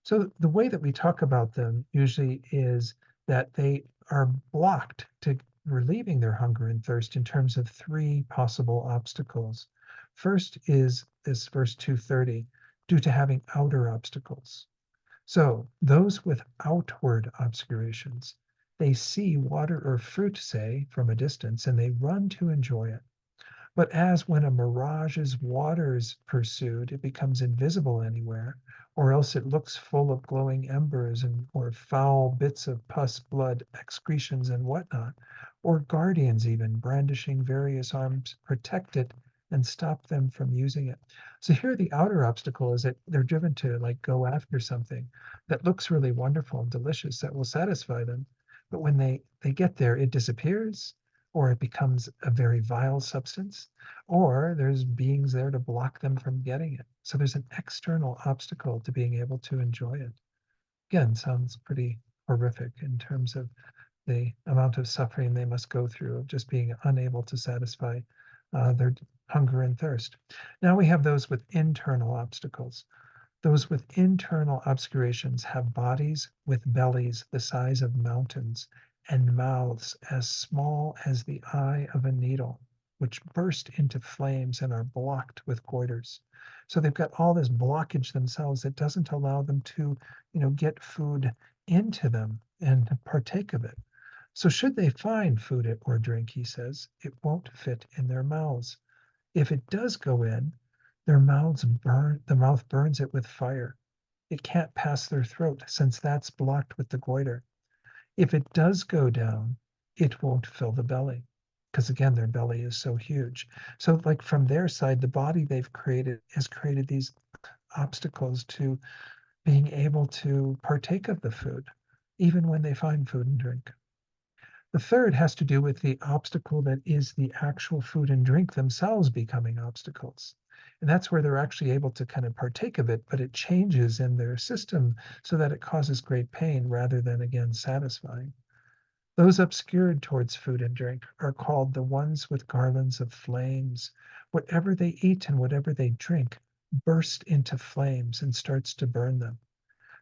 So the way that we talk about them usually is that they are blocked to relieving their hunger and thirst in terms of three possible obstacles. First is this verse 230, due to having outer obstacles. So those with outward obscurations, they see water or fruit, say, from a distance, and they run to enjoy it. But as when a mirage's waters pursued, it becomes invisible anywhere, or else it looks full of glowing embers and or foul bits of pus, blood, excretions, and whatnot, or guardians even brandishing various arms protect it and stop them from using it. So here the outer obstacle is that they're driven to like go after something that looks really wonderful and delicious that will satisfy them. But when they get there, it disappears or it becomes a very vile substance, or there's beings there to block them from getting it. So there's an external obstacle to being able to enjoy it. Again, sounds pretty horrific in terms of the amount of suffering they must go through of just being unable to satisfy their hunger and thirst. Now we have those with internal obstacles. Those with internal obscurations have bodies with bellies the size of mountains and mouths as small as the eye of a needle, which burst into flames and are blocked with goiters. So they've got all this blockage themselves that doesn't allow them to, get food into them and partake of it. So should they find food or drink, he says, it won't fit in their mouths. If it does go in, the mouth burns it with fire. It can't pass their throat since that's blocked with the goiter. If it does go down, it won't fill the belly because again, their belly is so huge. So like from their side, the body they've created has created these obstacles to being able to partake of the food, even when they find food and drink. The third has to do with the obstacle that is the actual food and drink themselves becoming obstacles. And that's where they're actually able to kind of partake of it, but it changes in their system so that it causes great pain rather than, again, satisfying. Those obscured towards food and drink are called the ones with garlands of flames. Whatever they eat and whatever they drink bursts into flames and starts to burn them.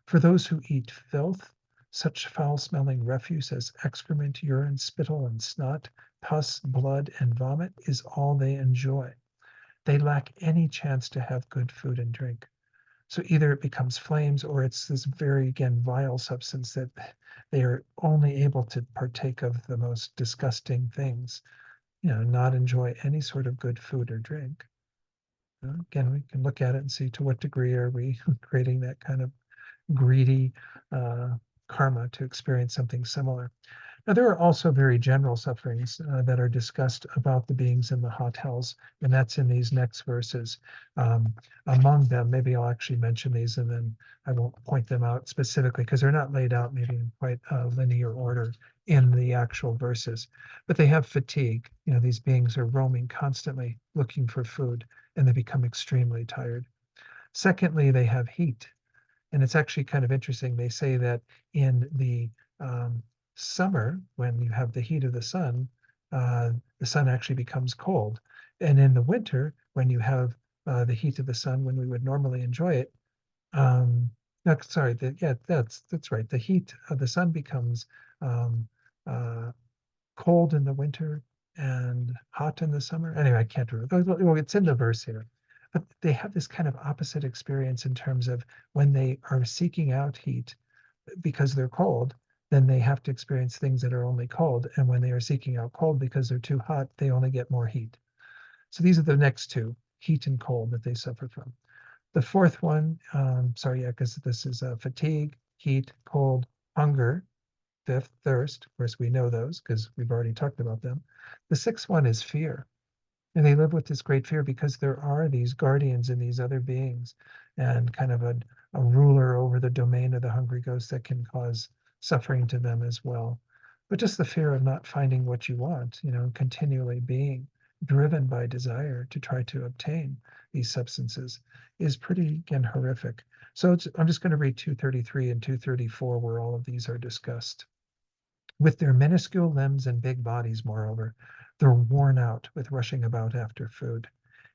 For those who eat filth, such foul-smelling refuse as excrement, urine, spittle, and snot, pus, blood, and vomit is all they enjoy. They lack any chance to have good food and drink. So either it becomes flames or it's this very, again, vile substance that they are only able to partake of the most disgusting things, not enjoy any sort of good food or drink. Again, we can look at it and see to what degree are we creating that kind of greedy uh, karma to experience something similar. Now, there are also very general sufferings that are discussed about the beings in the hot hells, and that's in these next verses. Um, Among them, maybe I'll actually mention these and then I won't point them out specifically because they're not laid out maybe in quite a linear order in the actual verses. But they have fatigue. These beings are roaming constantly looking for food and they become extremely tired. Secondly, they have heat. And it's actually kind of interesting. They say that in the summer, when you have the heat of the sun actually becomes cold. And in the winter, when you have the heat of the sun, when we would normally enjoy it, no, sorry, yeah, that's right. The heat of the sun becomes um, uh, cold in the winter and hot in the summer. Anyway, I can't remember. Well, it's in the verse here. But they have this kind of opposite experience in terms of when they are seeking out heat because they're cold, then they have to experience things that are only cold. And when they are seeking out cold because they're too hot, they only get more heat. So these are the next two, heat and cold, that they suffer from. The fourth one, sorry, yeah, because this is fatigue, heat, cold, hunger. Fifth, thirst. Of course, we know those because we've already talked about them. The sixth one is fear. And they live with this great fear because there are these guardians and these other beings. and kind of a ruler over the domain of the hungry ghost that can cause suffering to them as well. But just the fear of not finding what you want, continually being driven by desire to try to obtain these substances is pretty, again, horrific. So I'm just going to read 233 and 234, where all of these are discussed. With their minuscule limbs and big bodies, moreover, they're worn out with rushing about after food.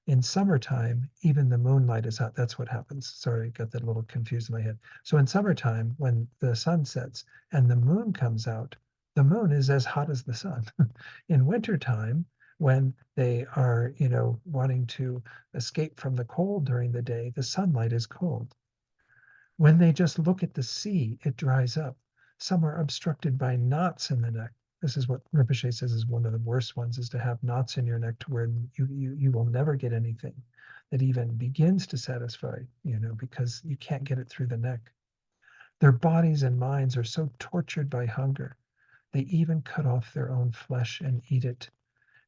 In summertime, even the moonlight is hot. That's what happens. Sorry, I got that a little confused in my head. So in summertime, when the sun sets and the moon comes out, the moon is as hot as the sun. In wintertime, when they are, wanting to escape from the cold during the day, the sunlight is cold. When they just look at the sea, it dries up. Some are obstructed by knots in the neck. This is what Rinpoche says is one of the worst ones, is to have knots in your neck to where you will never get anything that even begins to satisfy, because you can't get it through the neck. Their bodies and minds are so tortured by hunger, they even cut off their own flesh and eat it.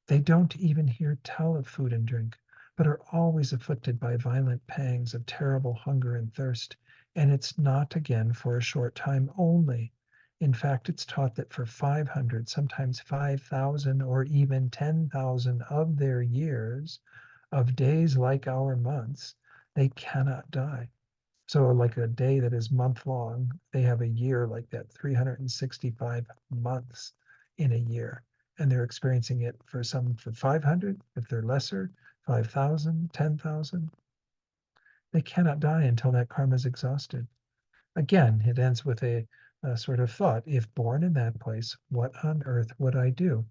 They don't even hear tell of food and drink, but are always afflicted by violent pangs of terrible hunger and thirst. And it's not again for a short time only. In fact, it's taught that for 500, sometimes 5,000, or even 10,000 of their years, of days like our months, they cannot die. So, like a day that is month long, they have a year like that, 365 months in a year. And they're experiencing it for some for 500, if they're lesser, 5,000, 10,000. They cannot die until that karma is exhausted. Again, it ends with a sort of thought: if born in that place, what on earth would I do?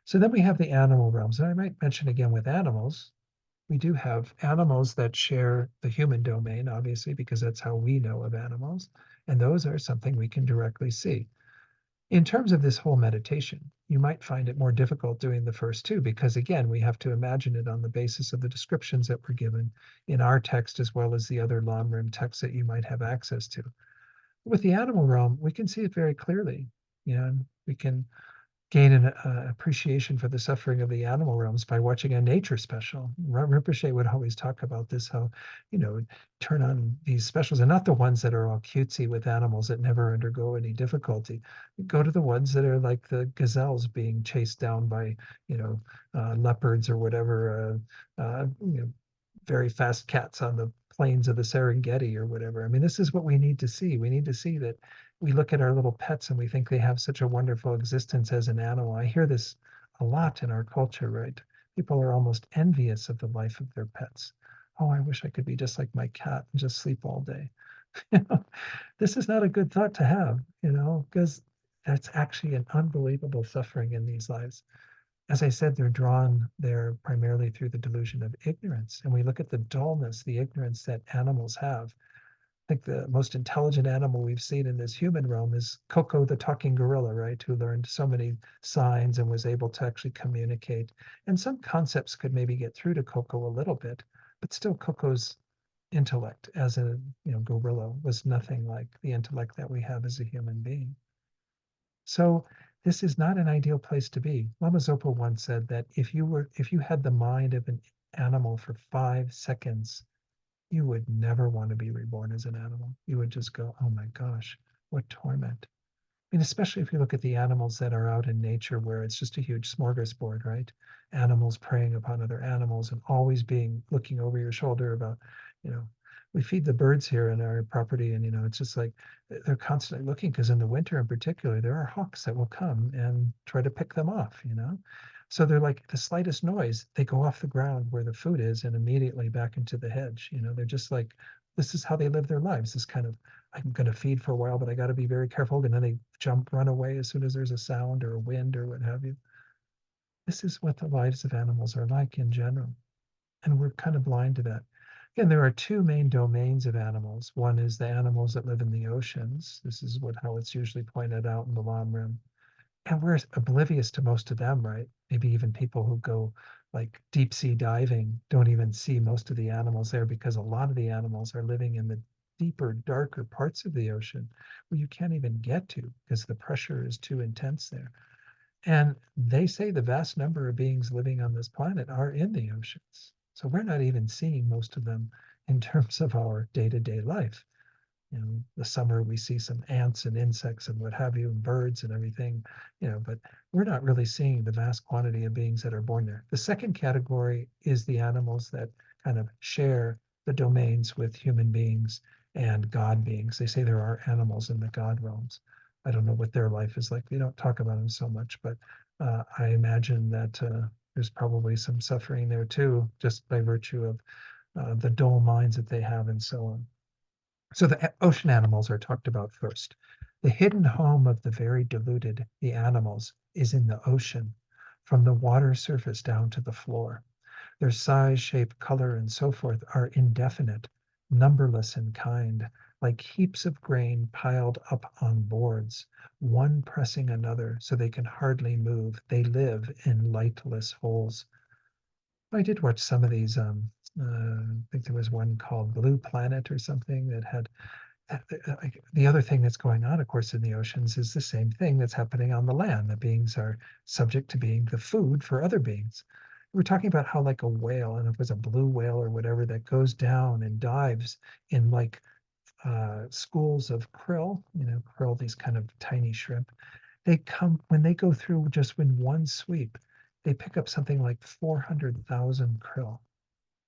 So then we have the animal realms. And I might mention again, with animals, we do have animals that share the human domain, obviously, because that's how we know of animals. And those are something we can directly see. In terms of this whole meditation, you might find it more difficult doing the first two, because again, we have to imagine it on the basis of the descriptions that were given in our text, as well as the other Lam texts that you might have access to. With the animal realm, we can see it very clearly. We can gain an appreciation for the suffering of the animal realms by watching a nature special. Rinpoche would always talk about this, how, turn on these specials, and not the ones that are all cutesy with animals that never undergo any difficulty. Go to the ones that are like the gazelles being chased down by, leopards or whatever, very fast cats on the plains of the Serengeti or whatever. I mean, this is what we need to see. We need to see that we look at our little pets and we think they have such a wonderful existence as an animal. I hear this a lot in our culture, right? People are almost envious of the life of their pets. Oh, I wish I could be just like my cat and just sleep all day. This is not a good thought to have, because that's actually an unbelievable suffering in these lives. As I said, they're drawn there primarily through the delusion of ignorance. And we look at the dullness, the ignorance that animals have. I think the most intelligent animal we've seen in this human realm is Coco the talking gorilla, right? Who learned so many signs and was able to actually communicate. And some concepts could maybe get through to Coco a little bit, but still Coco's intellect as a gorilla was nothing like the intellect that we have as a human being. So this is not an ideal place to be. Lama Zopa once said that if you had the mind of an animal for 5 seconds, you would never want to be reborn as an animal. You would just go, oh my gosh, what torment. I mean, especially if you look at the animals that are out in nature where it's just a huge smorgasbord, right? Animals preying upon other animals and always being looking over your shoulder about, you know, we feed the birds here in our property, and it's just like they're constantly looking, because in the winter in particular, there are hawks that will come and try to pick them off. So they're like, the slightest noise, they go off the ground where the food is and immediately back into the hedge. They're just like, this is how they live their lives. This kind of, I'm going to feed for a while, but I got to be very careful. And then they run away as soon as there's a sound or a wind or what have you. This is what the lives of animals are like in general. And we're kind of blind to that. Again, there are two main domains of animals. One is the animals that live in the oceans. This is how it's usually pointed out in the Lam Rim. And we're oblivious to most of them, right? Maybe even people who go like deep sea diving don't even see most of the animals there, because a lot of the animals are living in the deeper, darker parts of the ocean where you can't even get to because the pressure is too intense there. And they say the vast number of beings living on this planet are in the oceans. So we're not even seeing most of them in terms of our day-to-day life. In the summer, we see some ants and insects and what have you, and birds and everything, but we're not really seeing the vast quantity of beings that are born there. The second category is the animals that kind of share the domains with human beings and God beings. They say there are animals in the God realms. I don't know what their life is like. We don't talk about them so much, but I imagine that there's probably some suffering there too, just by virtue of the dull minds that they have and so on. So the ocean animals are talked about first. The hidden home of the very deluded, the animals, is in the ocean, from the water surface down to the floor. Their size, shape, color, and so forth are indefinite, numberless in kind, like heaps of grain piled up on boards, one pressing another so they can hardly move. They live in lightless holes. I did watch some of these. I think there was one called Blue Planet or something that had the other thing that's going on, of course, in the oceans is the same thing that's happening on the land. The beings are subject to being the food for other beings. We're talking about how, like a whale, and if it was a blue whale or whatever, that goes down and dives in like schools of krill, krill, these kind of tiny shrimp. They come, when they go through just in one sweep, they pick up something like 400,000 krill.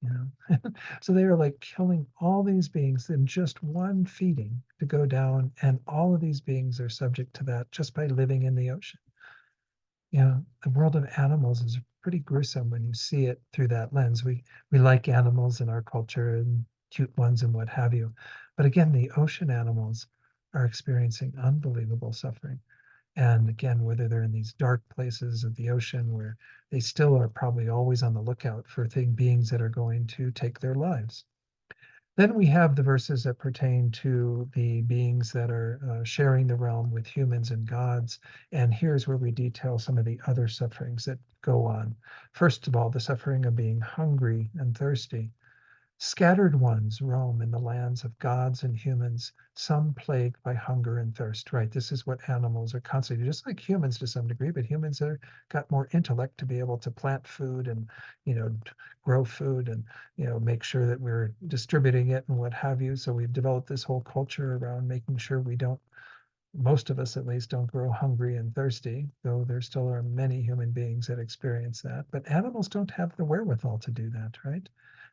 you know so they are like killing all these beings in just one feeding to go down, and all of these beings are subject to that just by living in the ocean. The world of animals is pretty gruesome when you see it through that lens. We like animals in our culture and cute ones and what have you, but again, the ocean animals are experiencing unbelievable suffering. And again, whether they're in these dark places of the ocean where they still are probably always on the lookout for beings that are going to take their lives. Then we have the verses that pertain to the beings that are sharing the realm with humans and gods. And here's where we detail some of the other sufferings that go on. First of all, the suffering of being hungry and thirsty. Scattered ones roam in the lands of gods and humans, some plagued by hunger and thirst. Right. This is what animals are constantly, just like humans to some degree, but humans are got more intellect to be able to plant food and, grow food and, make sure that we're distributing it and what have you. So we've developed this whole culture around making sure we don't, most of us at least, don't grow hungry and thirsty, though there still are many human beings that experience that. But animals don't have the wherewithal to do that, right?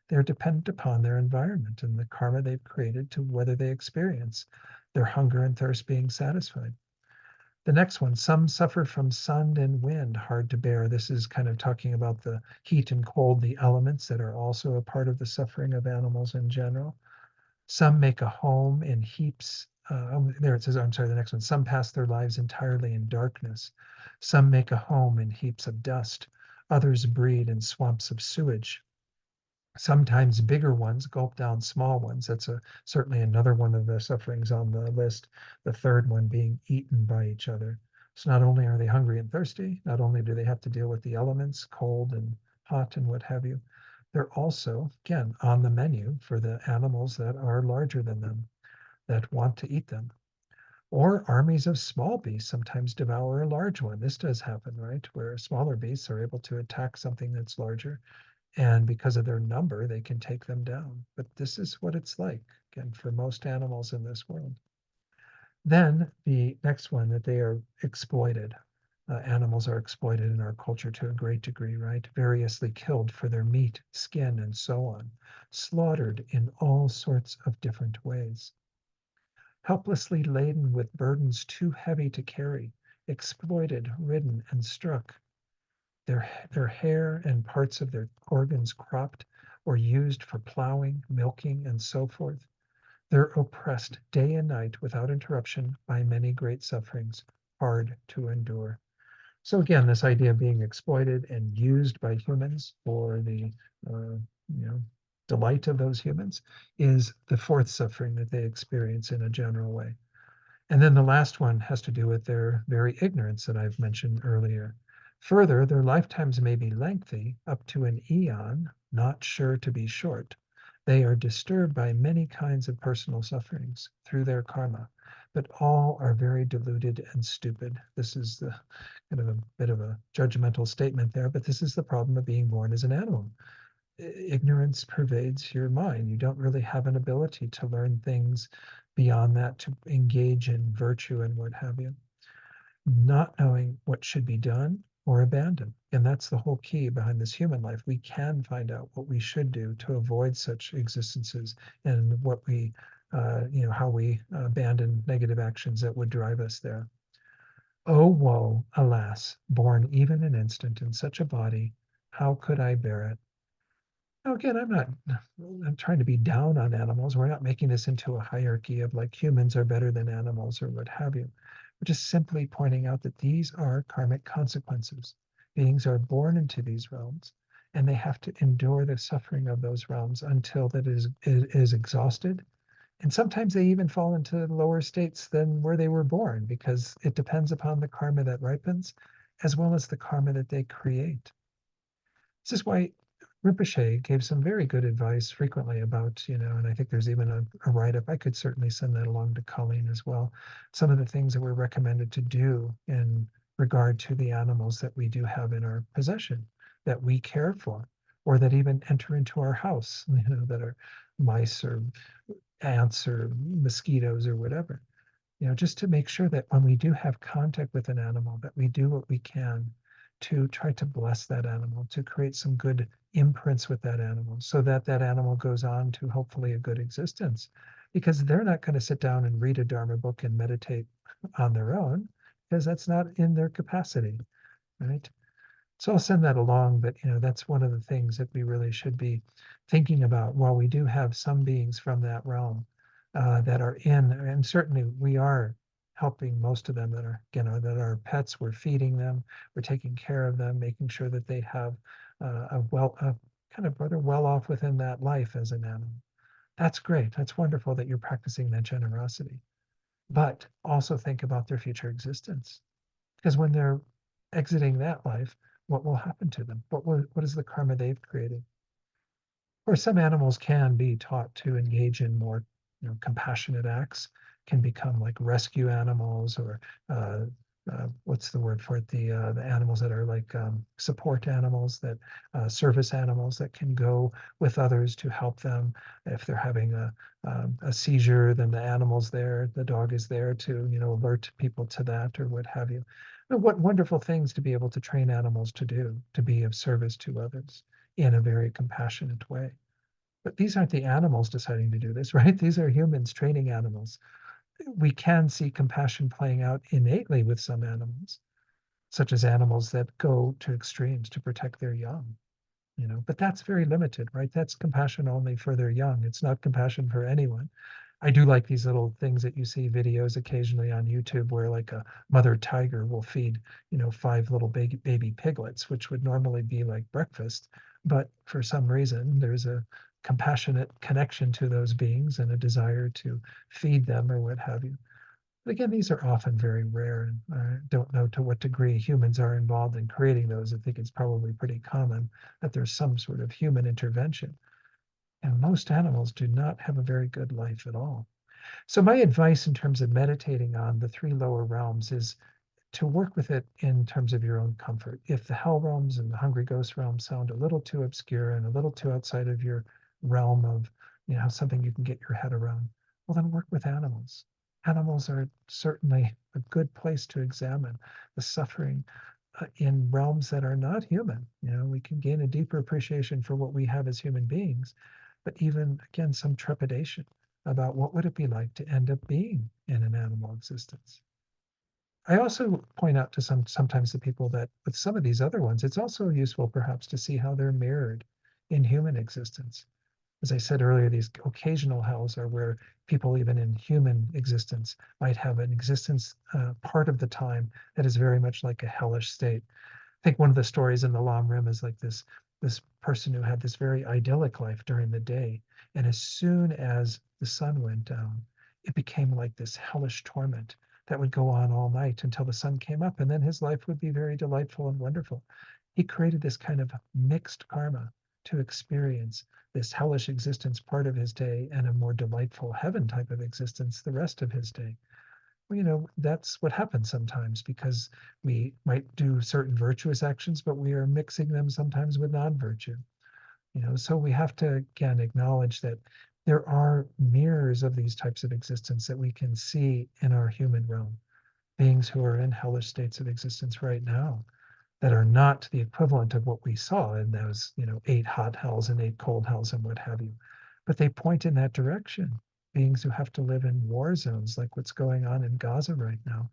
They're dependent upon their environment and the karma they've created to whether they experience their hunger and thirst being satisfied. The next one, some suffer from sun and wind, hard to bear. This is kind of talking about the heat and cold, the elements that are also a part of the suffering of animals in general. Some make a home in heaps. There it says, I'm sorry, the next one. Some pass their lives entirely in darkness. Some make a home in heaps of dust. Others breed in swamps of sewage. Sometimes bigger ones gulp down small ones. That's certainly another one of the sufferings on the list. The third one being eaten by each other. So not only are they hungry and thirsty, not only do they have to deal with the elements, cold and hot and what have you, they're also, again, on the menu for the animals that are larger than them, that want to eat them. Or armies of small beasts sometimes devour a large one. This does happen, right? Where smaller beasts are able to attack something that's larger. And because of their number, they can take them down. But this is what it's like, again, for most animals in this world. Then the next one, that they are exploited. Animals are exploited in our culture to a great degree, right? Variously killed for their meat, skin, and so on, slaughtered in all sorts of different ways. Helplessly laden with burdens too heavy to carry, exploited, ridden, and struck, their hair and parts of their organs cropped or used for plowing, milking, and so forth. They're oppressed day and night without interruption by many great sufferings, hard to endure. So again, this idea of being exploited and used by humans for the you know delight of those humans is the fourth suffering that they experience in a general way. And then the last one has to do with their very ignorance that I've mentioned earlier. Further, their lifetimes may be lengthy, up to an eon, not sure to be short. They are disturbed by many kinds of personal sufferings through their karma, but all are very deluded and stupid. This is the kind of a bit of a judgmental statement there, but this is the problem of being born as an animal. ignorance pervades your mind. You don't really have an ability to learn things beyond that, to engage in virtue and what have you. Not knowing what should be done or abandoned. And that's the whole key behind this human life. We can find out what we should do to avoid such existences, and what we, how we abandon negative actions that would drive us there. Oh, woe, alas, born even an instant in such a body, how could I bear it? Now, again, I'm trying to be down on animals. We're not making this into a hierarchy of like humans are better than animals or what have you. We're just simply pointing out that these are karmic consequences. Beings are born into these realms, and they have to endure the suffering of those realms until it is exhausted. And sometimes they even fall into lower states than where they were born, because it depends upon the karma that ripens, as well as the karma that they create. This is why Rinpoche gave some very good advice frequently about, and I think there's even a write-up. I could certainly send that along to Colleen as well. Some of the things that were recommended to do in regard to the animals that we do have in our possession, that we care for, or that even enter into our house, that are mice or ants or mosquitoes or whatever. Just to make sure that when we do have contact with an animal, that we do what we can to try to bless that animal, to create some good imprints with that animal, so that that animal goes on to hopefully a good existence. Because they're not going to sit down and read a Dharma book and meditate on their own, because that's not in their capacity, right? So I'll send that along, but that's one of the things that we really should be thinking about. While we do have some beings from that realm that are in, and certainly we are helping most of them that are, that are pets. We're feeding them, we're taking care of them, making sure that they have a kind of rather well off within that life as an animal. That's great. That's wonderful that you're practicing that generosity. But also think about their future existence, because when they're exiting that life, what will happen to them? What is the karma they've created? Or some animals can be taught to engage in more, compassionate acts, can become like rescue animals, or uh, what's the word for it? The animals that are like support animals, that service animals that can go with others to help them. If they're having a seizure, then the animal's there, the dog is there to, alert people to that or what have you. What wonderful things to be able to train animals to do, to be of service to others in a very compassionate way. But these aren't the animals deciding to do this, right? These are humans training animals. We can see compassion playing out innately with some animals, such as animals that go to extremes to protect their young, but that's very limited, right? That's compassion only for their young. It's not compassion for anyone. I do like these little things that you see videos occasionally on YouTube where like a mother tiger will feed, five little baby piglets, which would normally be like breakfast. But for some reason, there's a compassionate connection to those beings and a desire to feed them or what have you. But again, these are often very rare, and I don't know to what degree humans are involved in creating those. I think it's probably pretty common that there's some sort of human intervention. And most animals do not have a very good life at all. So my advice in terms of meditating on the three lower realms is to work with it in terms of your own comfort. If the hell realms and the hungry ghost realm sound a little too obscure and a little too outside of your realm of, something you can get your head around, well, then work with animals. Animals are certainly a good place to examine the suffering in realms that are not human. We can gain a deeper appreciation for what we have as human beings, but even again, some trepidation about what would it be like to end up being in an animal existence. I also point out to sometimes the people that with some of these other ones, it's also useful perhaps to see how they're mirrored in human existence. As I said earlier, these occasional hells are where people, even in human existence, might have an existence part of the time that is very much like a hellish state. I think one of the stories in the Lam Rim is like this person who had this very idyllic life during the day, and as soon as the sun went down, it became like this hellish torment that would go on all night until the sun came up, and then his life would be very delightful and wonderful. He created this kind of mixed karma to experience this hellish existence part of his day and a more delightful heaven type of existence the rest of his day. Well, that's what happens sometimes, because we might do certain virtuous actions, but we are mixing them sometimes with non-virtue. So we have to again acknowledge that there are mirrors of these types of existence that we can see in our human realm, beings who are in hellish states of existence right now that are not the equivalent of what we saw in those, 8 hot hells and 8 cold hells and what have you. But they point in that direction. Beings who have to live in war zones like what's going on in Gaza right now.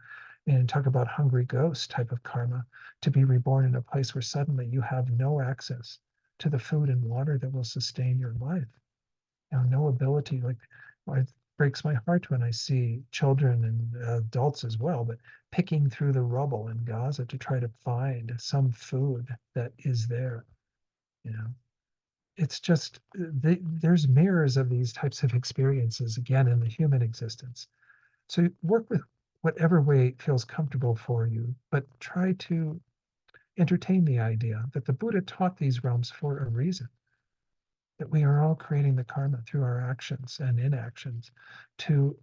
And talk about hungry ghost type of karma, to be reborn in a place where suddenly you have no access to the food and water that will sustain your life. No ability, like, it breaks my heart when I see children and adults as well, but picking through the rubble in Gaza to try to find some food that is there. You know, it's just there's mirrors of these types of experiences again in the human existence. So work with whatever way feels comfortable for you, but try to entertain the idea that the Buddha taught these realms for a reason, that we are all creating the karma through our actions and inactions to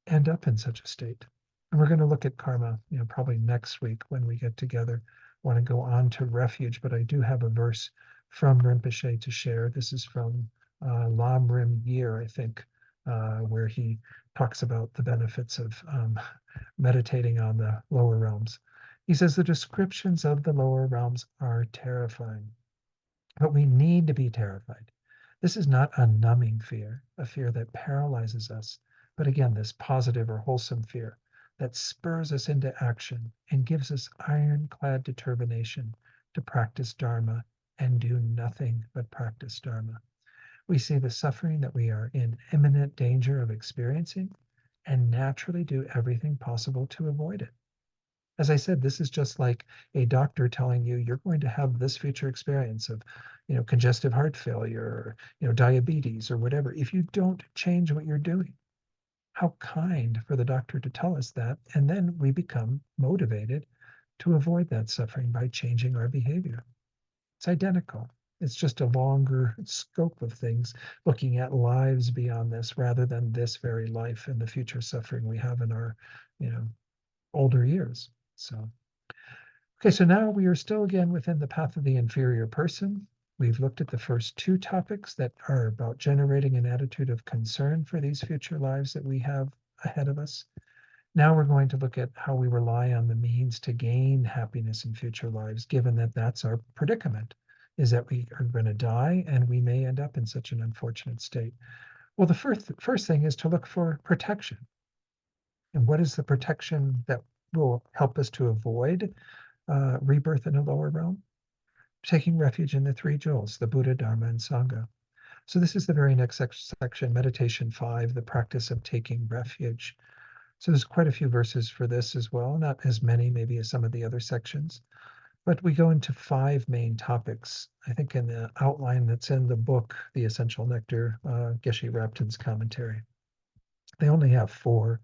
end up in such a state. And we're going to look at karma, probably next week when we get together. I want to go on to refuge, but I do have a verse from Rinpoche to share. This is from Lam Rim Year, I think, where he talks about the benefits of meditating on the lower realms. He says the descriptions of the lower realms are terrifying, but we need to be terrified. This is not a numbing fear, a fear that paralyzes us, but again, this positive or wholesome fear that spurs us into action and gives us ironclad determination to practice Dharma and do nothing but practice Dharma. We see the suffering that we are in imminent danger of experiencing and naturally do everything possible to avoid it. As I said, this is just like a doctor telling you you're going to have this future experience of, congestive heart failure, or, diabetes or whatever, if you don't change what you're doing. How kind for the doctor to tell us that. And then we become motivated to avoid that suffering by changing our behavior. It's identical. It's just a longer scope of things, looking at lives beyond this rather than this very life and the future suffering we have in our, you know, older years. So, okay, so now we are still again within the path of the inferior person. We've looked at the first 2 topics that are about generating an attitude of concern for these future lives that we have ahead of us. Now we're going to look at how we rely on the means to gain happiness in future lives, given that that's our predicament, is that we are going to die and we may end up in such an unfortunate state. Well, the first thing is to look for protection. And what is the protection that will help us to avoid rebirth in a lower realm? Taking refuge in the 3 jewels, the Buddha, Dharma, and Sangha. So this is the very next section, meditation 5, the practice of taking refuge. So there's quite a few verses for this as well, not as many maybe as some of the other sections, but we go into 5 main topics. I think in the outline that's in the book, The Essential Nectar, Geshe Rapton's commentary. They only have 4,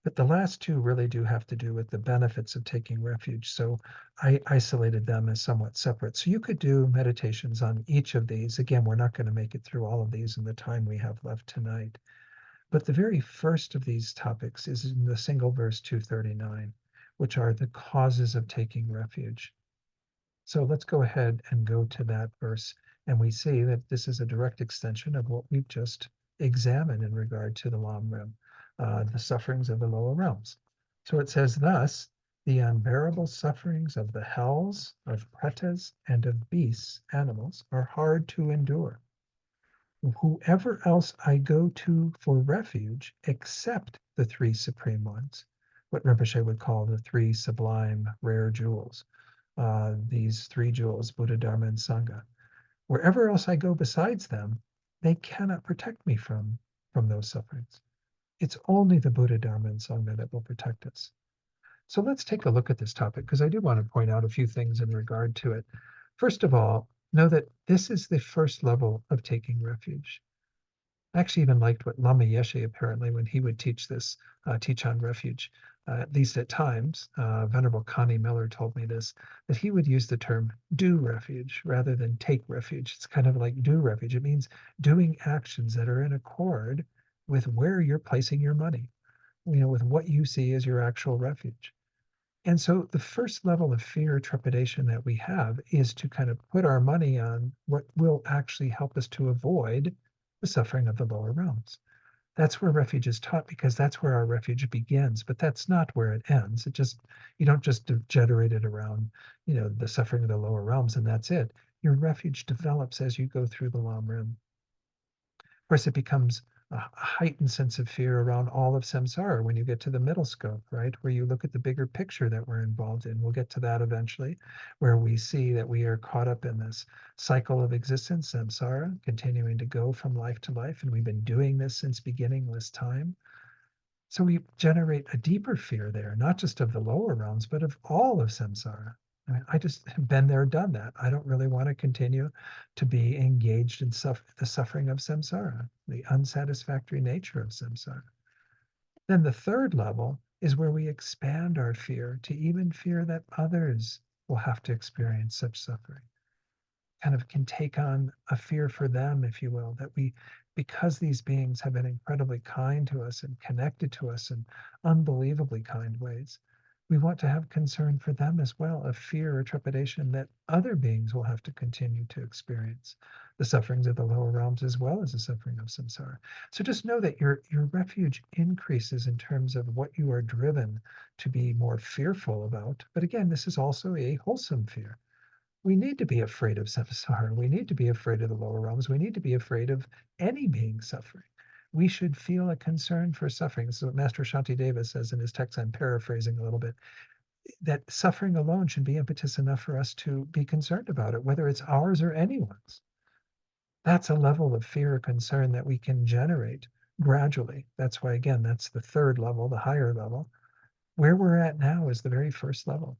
but the last 2 really do have to do with the benefits of taking refuge. So I isolated them as somewhat separate. So you could do meditations on each of these. Again, we're not going to make it through all of these in the time we have left tonight. But the very first of these topics is in the single verse 239, which are the causes of taking refuge. So let's go ahead and go to that verse. And we see that this is a direct extension of what we've just examined in regard to the Lam Rim, the sufferings of the lower realms. So it says thus, the unbearable sufferings of the hells, of pretas, and of beasts, animals, are hard to endure. Whoever else I go to for refuge, except the 3 supreme ones, what Rinpoche would call the 3 sublime rare jewels, these 3 jewels, Buddha, Dharma, and Sangha. Wherever else I go besides them, they cannot protect me from those sufferings. It's only the Buddha, Dharma, and Sangha that will protect us. So let's take a look at this topic, because I do want to point out a few things in regard to it. First of all, know that this is the first level of taking refuge. I actually even liked what Lama Yeshe apparently, when he would teach this, teach on refuge, at least at times, Venerable Connie Miller told me this, that he would use the term do refuge rather than take refuge. It's kind of like do refuge. It means doing actions that are in accord with where you're placing your money, with what you see as your actual refuge. And so the first level of fear or trepidation that we have is to kind of put our money on what will actually help us to avoid the suffering of the lower realms. That's where refuge is taught because that's where our refuge begins, but that's not where it ends. You don't just degenerate it around, the suffering of the lower realms and that's it. Your refuge develops as you go through the Lam Rim. Of course, it becomes a heightened sense of fear around all of samsara when you get to the middle scope, right? Where you look at the bigger picture that we're involved in. We'll get to that eventually, where we see that we are caught up in this cycle of existence, samsara, continuing to go from life to life. And we've been doing this since beginningless time. So we generate a deeper fear there, not just of the lower realms, but of all of samsara. I mean, I just have been there, done that. I don't really want to continue to be engaged in the suffering of samsara, the unsatisfactory nature of samsara. Then the third level is where we expand our fear to even fear that others will have to experience such suffering, kind of can take on a fear for them, if you will, that because these beings have been incredibly kind to us and connected to us in unbelievably kind ways, we want to have concern for them as well, a fear or trepidation that other beings will have to continue to experience the sufferings of the lower realms as well as the suffering of samsara. So just know that your refuge increases in terms of what you are driven to be more fearful about. But again, this is also a wholesome fear. We need to be afraid of samsara. We need to be afraid of the lower realms. We need to be afraid of any being suffering. We should feel a concern for suffering. This is what Master Shantideva says in his text. I'm paraphrasing a little bit. That suffering alone should be impetus enough for us to be concerned about it, whether it's ours or anyone's. That's a level of fear or concern that we can generate gradually. That's why, again, that's the third level, the higher level. Where we're at now is the very first level.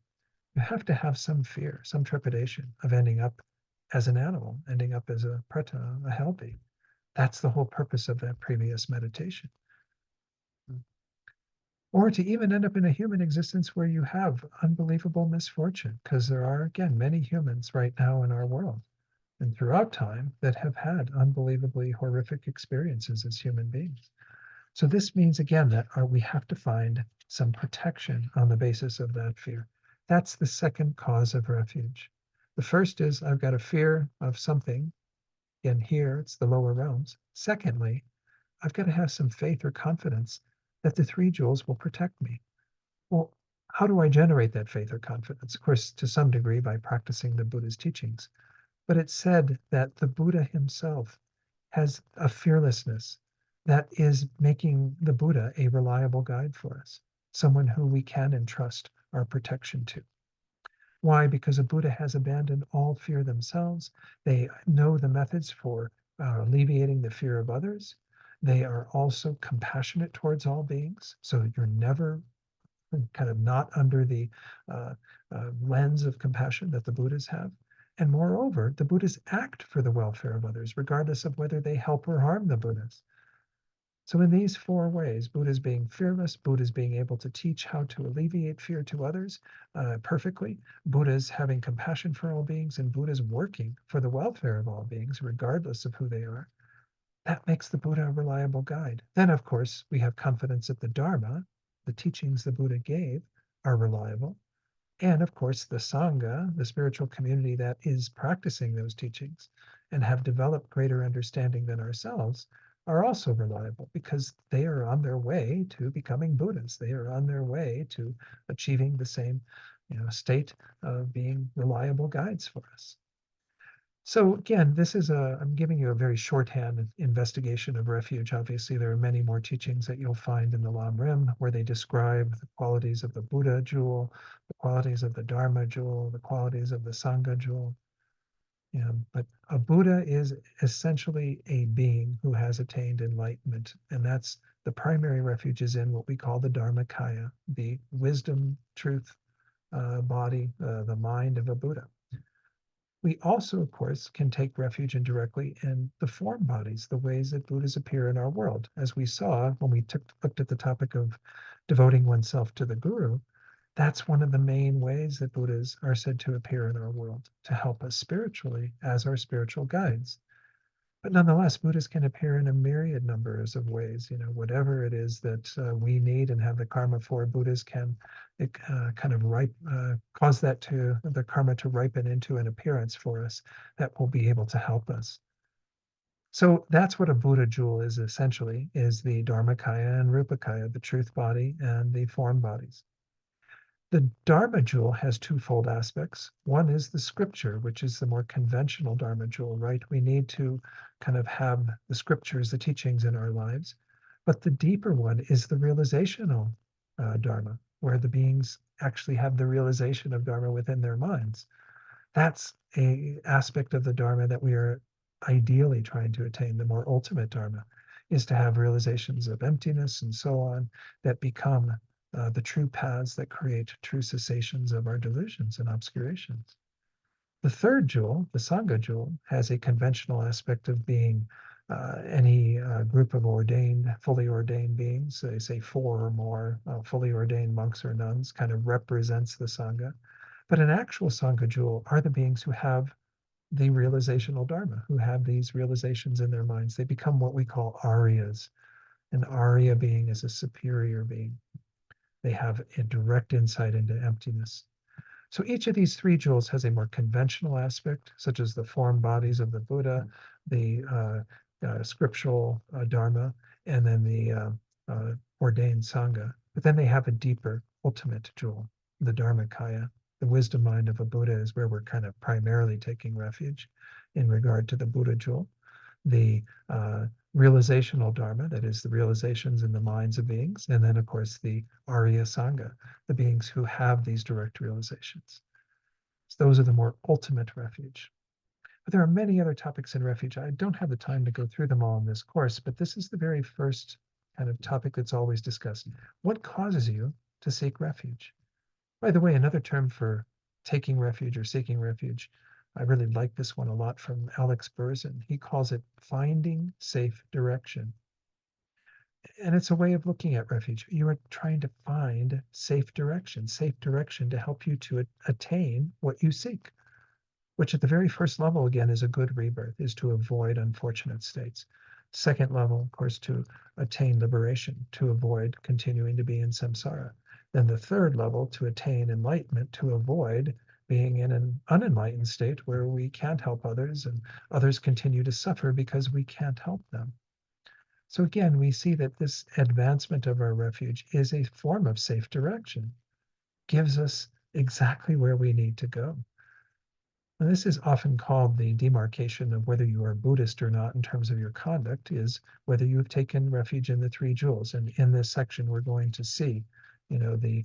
You have to have some fear, some trepidation of ending up as an animal, ending up as a preta, a helpy. That's the whole purpose of that previous meditation. Or to even end up in a human existence where you have unbelievable misfortune, because there are, again, many humans right now in our world and throughout time that have had unbelievably horrific experiences as human beings. So this means, again, that we have to find some protection on the basis of that fear. That's the second cause of refuge. The first is I've got a fear of something. Again, here it's the lower realms. Secondly, I've got to have some faith or confidence that the three jewels will protect me. Well, how do I generate that faith or confidence? Of course, to some degree by practicing the Buddha's teachings. But it's said that the Buddha himself has a fearlessness that is making the Buddha a reliable guide for us, someone who we can entrust our protection to. Why? Because a Buddha has abandoned all fear themselves. They know the methods for alleviating the fear of others. They are also compassionate towards all beings. So you're never kind of not under the uh, lens of compassion that the Buddhas have. And moreover, the Buddhas act for the welfare of others, regardless of whether they help or harm the Buddhas. So, in these four ways, Buddha's being fearless, Buddha's being able to teach how to alleviate fear to others perfectly, Buddha's having compassion for all beings, and Buddha's working for the welfare of all beings, regardless of who they are. That makes the Buddha a reliable guide. Then, of course, we have confidence that the Dharma, the teachings the Buddha gave, are reliable. And of course, the Sangha, the spiritual community that is practicing those teachings and have developed greater understanding than ourselves, are also reliable because they are on their way to becoming Buddhas. They are on their way to achieving the same state of being reliable guides for us. So again, I'm giving you a very shorthand investigation of refuge. Obviously, there are many more teachings that you'll find in the Lam Rim where they describe the qualities of the Buddha jewel, the qualities of the Dharma jewel, the qualities of the Sangha jewel. But a Buddha is essentially a being who has attained enlightenment, and that's the primary refuge is in what we call the Dharmakaya, the wisdom, truth body, the mind of a Buddha. We also, of course, can take refuge indirectly in the form bodies, the ways that Buddhas appear in our world. As we saw when we looked at the topic of devoting oneself to the Guru, that's one of the main ways that Buddhas are said to appear in our world, to help us spiritually as our spiritual guides. But nonetheless, Buddhas can appear in a myriad numbers of ways. Whatever it is that we need and have the karma for, Buddhas can kind of cause the karma to ripen into an appearance for us that will be able to help us. So that's what a Buddha jewel is essentially, is the Dharmakaya and Rupakaya, the truth body and the form bodies. The Dharma jewel has twofold aspects. One is the scripture, which is the more conventional Dharma jewel, right? We need to kind of have the scriptures, the teachings in our lives. But the deeper one is the realizational Dharma, where the beings actually have the realization of Dharma within their minds. That's a aspect of the Dharma that we are ideally trying to attain. The more ultimate Dharma is to have realizations of emptiness and so on that become the true paths that create true cessations of our delusions and obscurations. The third jewel, the Sangha jewel, has a conventional aspect of being any group of fully ordained beings, say 4 or more fully ordained monks or nuns, kind of represents the Sangha. But an actual Sangha jewel are the beings who have the realizational Dharma, who have these realizations in their minds. They become what we call Aryas. An Arya being is a superior being. They have a direct insight into emptiness. So each of these 3 jewels has a more conventional aspect, such as the form bodies of the Buddha, the scriptural Dharma, and then the ordained Sangha. But then they have a deeper, ultimate jewel, the Dharmakaya. The wisdom mind of a Buddha is where we're kind of primarily taking refuge in regard to the Buddha jewel. The realizational Dharma, that is the realizations in the minds of beings, and then, of course, the Arya Sangha, the beings who have these direct realizations. So those are the more ultimate refuge. But there are many other topics in refuge. I don't have the time to go through them all in this course, but this is the very first kind of topic that's always discussed. What causes you to seek refuge? By the way, another term for taking refuge or seeking refuge, I really like this one a lot from Alex Berzin. He calls it finding safe direction. And it's a way of looking at refuge. You are trying to find safe direction to help you to attain what you seek, which at the very first level, again, is a good rebirth, is to avoid unfortunate states. Second level, of course, to attain liberation, to avoid continuing to be in samsara. Then the third level, to attain enlightenment, to avoid being in an unenlightened state where we can't help others and others continue to suffer because we can't help them. So again, we see that this advancement of our refuge is a form of safe direction, gives us exactly where we need to go. And this is often called the demarcation of whether you are Buddhist or not in terms of your conduct, is whether you have taken refuge in the 3 jewels. And in this section, we're going to see, the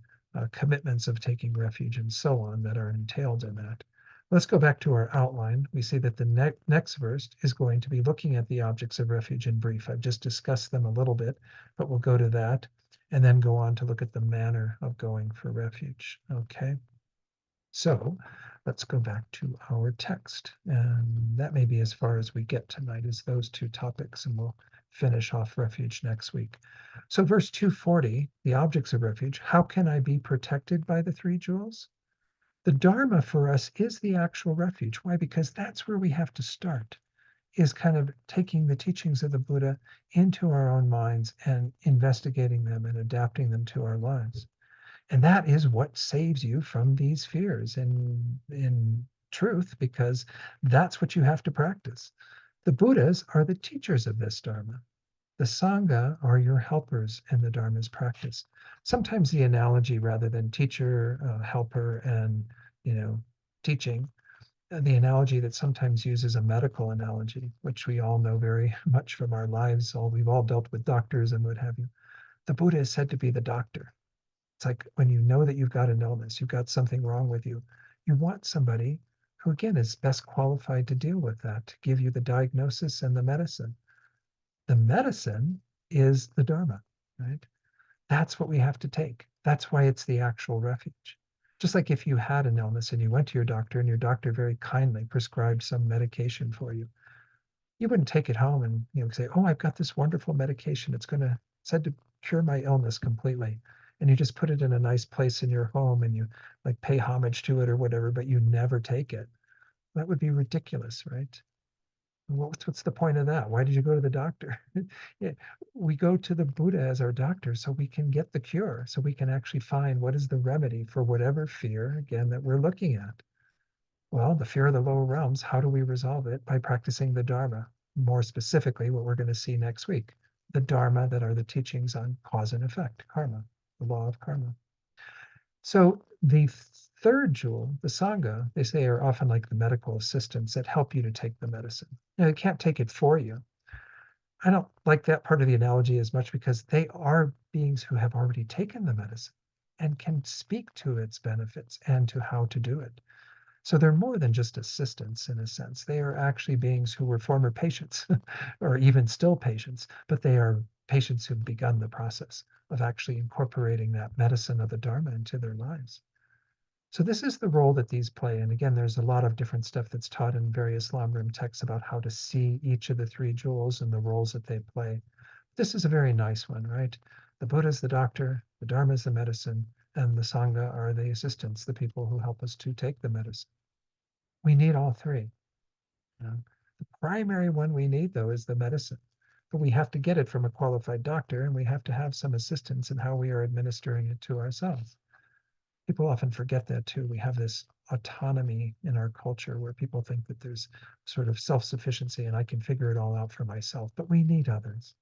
commitments of taking refuge and so on that are entailed in that. Let's go back to our outline. We see that the next verse is going to be looking at the objects of refuge in brief. I've just discussed them a little bit, but we'll go to that and then go on to look at the manner of going for refuge. Okay. So let's go back to our text. And that may be as far as we get tonight, is those 2 topics, and we'll finish off refuge next week. So verse 240, the objects of refuge, how can I be protected by the 3 jewels? The Dharma for us is the actual refuge. Why? Because that's where we have to start, is kind of taking the teachings of the Buddha into our own minds and investigating them and adapting them to our lives. And that is what saves you from these fears in truth, because that's what you have to practice. The Buddhas are the teachers of this Dharma. The Sangha are your helpers in the Dharma's practice. Sometimes the analogy, rather than teacher, helper, and teaching, the analogy that sometimes uses a medical analogy, which we all know very much from our lives. We've all dealt with doctors and what have you. The Buddha is said to be the doctor. It's like when you know that you've got an illness, you've got something wrong with you, you want somebody who, again, is best qualified to deal with that, to give you the diagnosis and the medicine. The medicine is the Dharma, right? That's what we have to take. That's why it's the actual refuge. Just like if you had an illness and you went to your doctor and your doctor very kindly prescribed some medication for you, you wouldn't take it home and say, "Oh, I've got this wonderful medication. It's going to said to cure my illness completely." And you just put it in a nice place in your home and you like pay homage to it or whatever, but you never take it. That would be ridiculous, right? What's the point of that? Why did you go to the doctor? Yeah, we go to the Buddha as our doctor so we can get the cure, so we can actually find what is the remedy for whatever fear, again, that we're looking at. Well, the fear of the lower realms, how do we resolve it? By practicing the Dharma. More specifically, what we're going to see next week, the Dharma that are the teachings on cause and effect, karma, the law of karma. So the third jewel, the Sangha, they say are often like the medical assistants that help you to take the medicine. Now, they can't take it for you. I don't like that part of the analogy as much because they are beings who have already taken the medicine and can speak to its benefits and to how to do it. So they're more than just assistants in a sense. They are actually beings who were former patients or even still patients, but they are patients who've begun the process of actually incorporating that medicine of the Dharma into their lives. So this is the role that these play. And again, there's a lot of different stuff that's taught in various Lamrim texts about how to see each of the three jewels and the roles that they play. This is a very nice one, right? The Buddha is the doctor, the Dharma is the medicine, and the Sangha are the assistants, the people who help us to take the medicine. We need all three. You know? The primary one we need, though, is the medicine. But we have to get it from a qualified doctor, and we have to have some assistance in how we are administering it to ourselves. People often forget that too. We have this autonomy in our culture where people think that there's sort of self-sufficiency and I can figure it all out for myself. But we need others.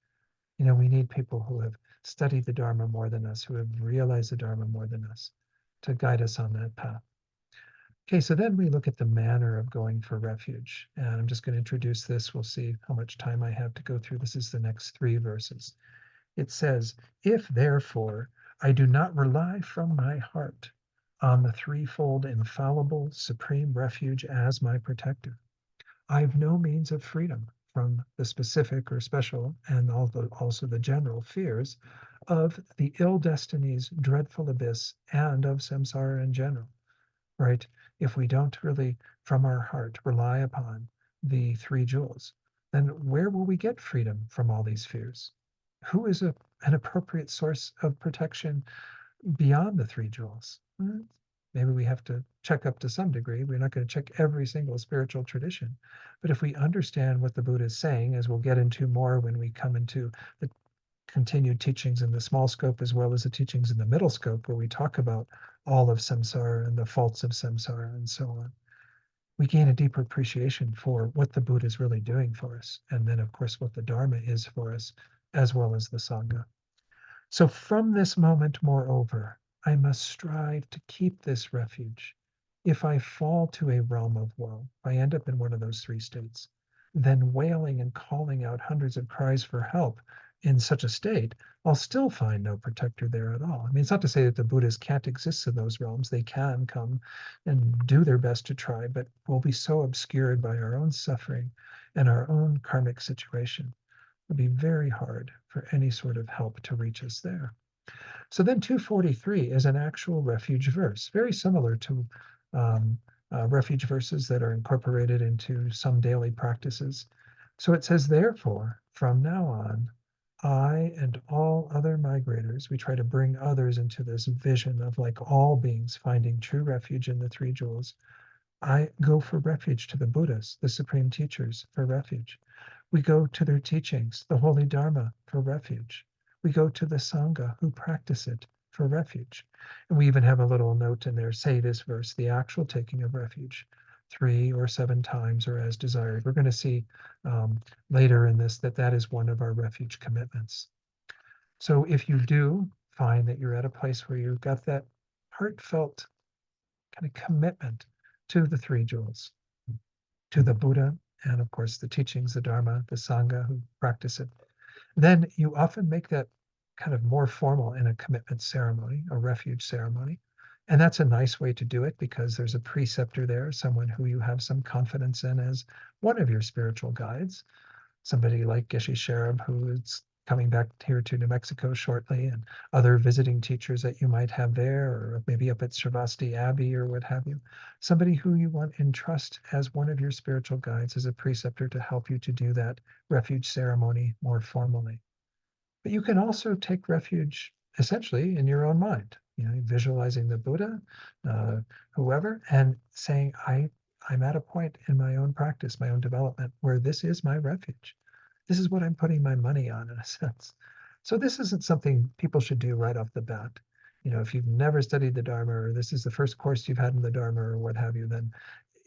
We need people who have studied the Dharma more than us, who have realized the Dharma more than us to guide us on that path. Okay, so then we look at the manner of going for refuge. And I'm just going to introduce this. We'll see how much time I have to go through. This is the next 3 verses. It says, if therefore I do not rely from my heart on the threefold infallible supreme refuge as my protector, I have no means of freedom from the specific or special and also the general fears of the ill destinies, dreadful abyss, and of samsara in general, right? If we don't really, from our heart, rely upon the three jewels, then where will we get freedom from all these fears? Who is an appropriate source of protection beyond the three jewels? Maybe we have to check up to some degree. We're not going to check every single spiritual tradition. But if we understand what the Buddha is saying, as we'll get into more when we come into the continued teachings in the small scope as well as the teachings in the middle scope, where we talk about all of samsara and the faults of samsara and so on, we gain a deeper appreciation for what the Buddha is really doing for us. And then, of course, what the Dharma is for us, as well as the Sangha. So from this moment, moreover, I must strive to keep this refuge. If I fall to a realm of woe, if I end up in one of those three states, then wailing and calling out hundreds of cries for help in such a state, I'll still find no protector there at all. I mean, it's not to say that the Buddhas can't exist in those realms. They can come and do their best to try, but we'll be so obscured by our own suffering and our own karmic situation. It'll be very hard for any sort of help to reach us there. So then 243 is an actual refuge verse, very similar to um, refuge verses that are incorporated into some daily practices. So it says, therefore, from now on, I and all other migrators, we try to bring others into this vision of like all beings finding true refuge in the three jewels. I go for refuge to the Buddhas, the supreme teachers, for refuge. We go to their teachings, the holy Dharma, for refuge. We go to the Sangha who practice it for refuge. And we even have a little note in there, say this verse, the actual taking of refuge, 3 or 7 times or as desired. We're going to see later in this that that is one of our refuge commitments. So if you do find that you're at a place where you've got that heartfelt kind of commitment to the three jewels, to the Buddha, and of course the teachings, the Dharma, the Sangha who practice it, then you often make that kind of more formal in a commitment ceremony, a refuge ceremony. And that's a nice way to do it because there's a preceptor there, someone who you have some confidence in as one of your spiritual guides, somebody like Geshe Cherub, who is coming back here to New Mexico shortly, and other visiting teachers that you might have there, or maybe up at Sravasti Abbey or what have you. Somebody who you want and trust as one of your spiritual guides, as a preceptor to help you to do that refuge ceremony more formally. But you can also take refuge essentially in your own mind, visualizing the Buddha, uh, whoever, and saying, I'm at a point in my own practice, my own development, where this is my refuge. This is what I'm putting my money on, in a sense. So this isn't something people should do right off the bat. If you've never studied the Dharma, or this is the first course you've had in the Dharma, or what have you, then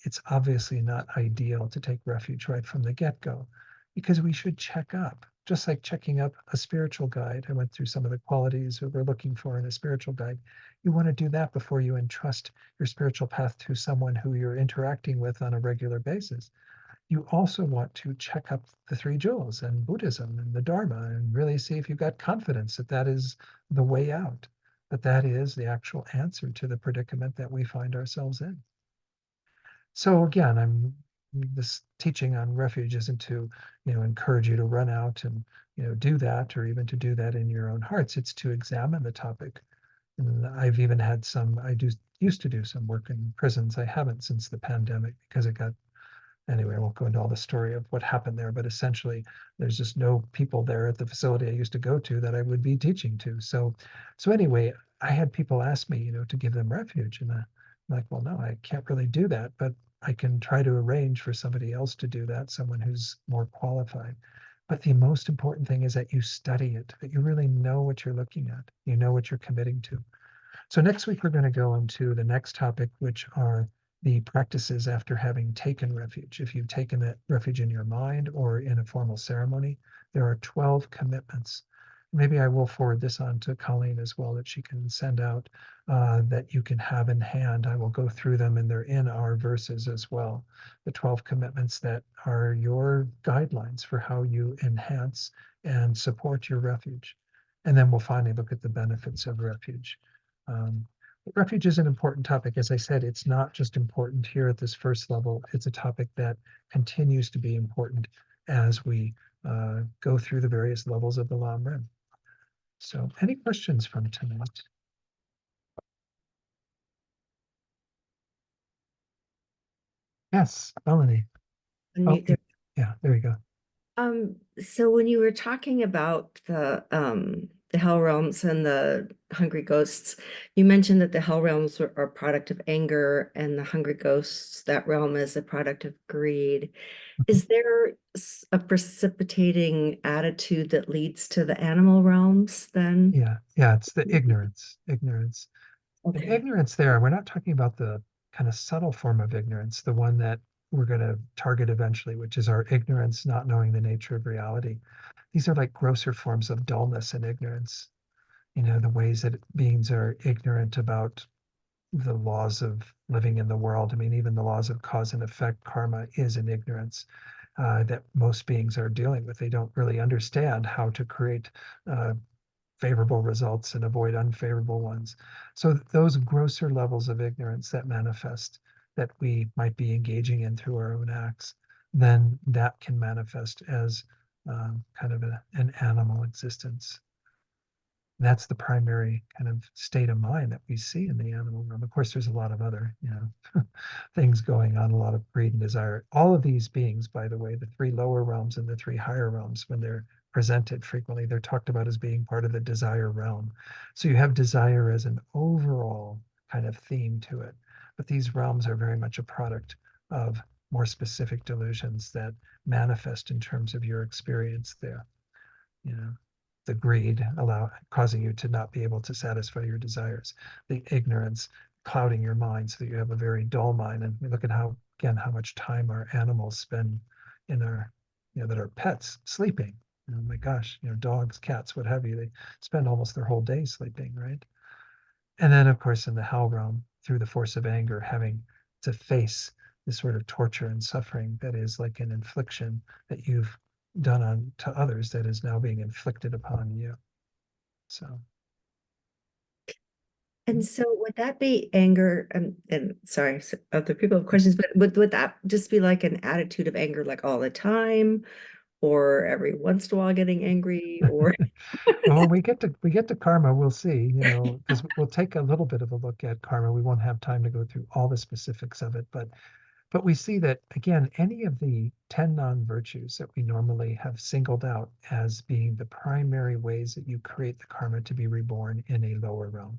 it's obviously not ideal to take refuge right from the get-go, because we should check up, just like checking up a spiritual guide. I went through some of the qualities that we're looking for in a spiritual guide. You want to do that before you entrust your spiritual path to someone who you're interacting with on a regular basis. You also want to check up the three jewels and Buddhism and the Dharma and really see if you've got confidence that that is the way out, that that is the actual answer to the predicament that we find ourselves in. So again, this teaching on refuge isn't to, encourage you to run out and, do that, or even to do that in your own hearts. It's to examine the topic. And I've even had I used to do some work in prisons. I haven't since the pandemic because it got anyway, I won't go into all the story of what happened there, but essentially there's just no people there at the facility I used to go to that I would be teaching to. So anyway, I had people ask me, to give them refuge. And I'm like, well, no, I can't really do that, but I can try to arrange for somebody else to do that, someone who's more qualified. But the most important thing is that you study it, that you really know what you're looking at, you know what you're committing to. So next week, we're going to go into the next topic, which are the practices after having taken refuge. If you've taken that refuge in your mind or in a formal ceremony, there are 12 commitments. Maybe I will forward this on to Colleen as well, that she can send out, that you can have in hand. I will go through them, and they're in our verses as well. The 12 commitments that are your guidelines for how you enhance and support your refuge. And then we'll finally look at the benefits of refuge. Um, Refuge is an important topic. As I said, it's not just important here at this first level. It's a topic that continues to be important as we go through the various levels of the Lam Rim. So any questions from tonight? Yes, Melanie. Oh, Unmute there. yeah, there you go. So when you were talking about the hell realms and the hungry ghosts, you mentioned that the hell realms are a product of anger and the hungry ghosts, that realm is a product of greed. Is there a precipitating attitude that leads to the animal realms then? Yeah, it's the ignorance. And Okay. ignorance there, we're not talking about the kind of subtle form of ignorance, the one that we're going to target eventually, which is our ignorance, not knowing the nature of reality. These are like grosser forms of dullness and ignorance. The ways that beings are ignorant about the laws of living in the world. I mean, even the laws of cause and effect, karma is an ignorance that most beings are dealing with. They don't really understand how to create uh, favorable results and avoid unfavorable ones. So those grosser levels of ignorance that manifest, that we might be engaging in through our own acts, then that can manifest as kind of an animal existence. That's the primary kind of state of mind that we see in the animal realm. Of course, there's a lot of other, things going on, a lot of greed and desire. All of these beings, by the way, the three lower realms and the three higher realms, when they're presented frequently, they're talked about as being part of the desire realm. So you have desire as an overall kind of theme to it. But these realms are very much a product of more specific delusions that manifest in terms of your experience there. you know the greed causing you to not be able to satisfy your desires, the ignorance clouding your mind so that you have a very dull mind. And we look at how much time our animals spend in our that are pets sleeping. Oh my gosh, dogs, cats, what have you, they spend almost their whole day sleeping, right? And then of course in the hell realm, through the force of anger, having to face this sort of torture and suffering that is like an infliction that you've done on to others, that is now being inflicted upon you. So And so would that be anger and sorry, so other people have questions, but would that just be like an attitude of anger like all the time or every once in a while getting angry or well, when we get to karma, we'll see, because we'll take a little bit of a look at karma. We won't have time to go through all the specifics of it, but we see that again, any of the 10 non-virtues that we normally have singled out as being the primary ways that you create the karma to be reborn in a lower realm.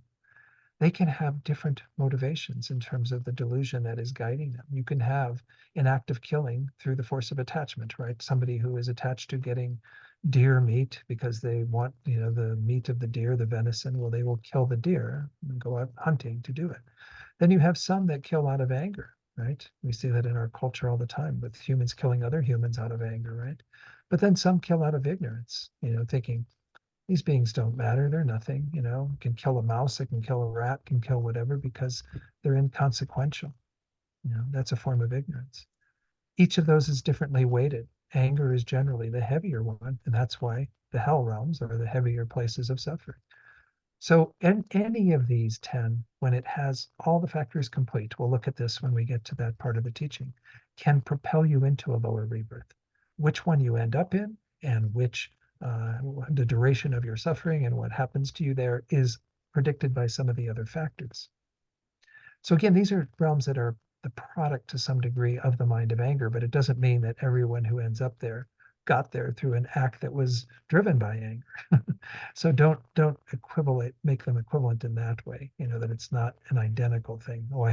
they can have different motivations in terms of the delusion that is guiding them. You can have an act of killing through the force of attachment, right? Somebody who is attached to getting deer meat because they want, the meat of the deer, the venison. Well, they will kill the deer and go out hunting to do it. Then you have some that kill out of anger, right? We see that in our culture all the time with humans killing other humans out of anger, right? But then some kill out of ignorance, thinking these beings don't matter. They're nothing, can kill a mouse, it can kill a rat, can kill whatever because they're inconsequential. That's a form of ignorance. Each of those is differently weighted. Anger is generally the heavier one, and that's why the hell realms are the heavier places of suffering. So any of these 10, when it has all the factors complete, we'll look at this when we get to that part of the teaching, can propel you into a lower rebirth. Which one you end up in and the duration of your suffering and what happens to you there is predicted by some of the other factors. So again, these are realms that are the product to some degree of the mind of anger, but it doesn't mean that everyone who ends up there got there through an act that was driven by anger. So don't make them equivalent in that way, that it's not an identical thing. Oh,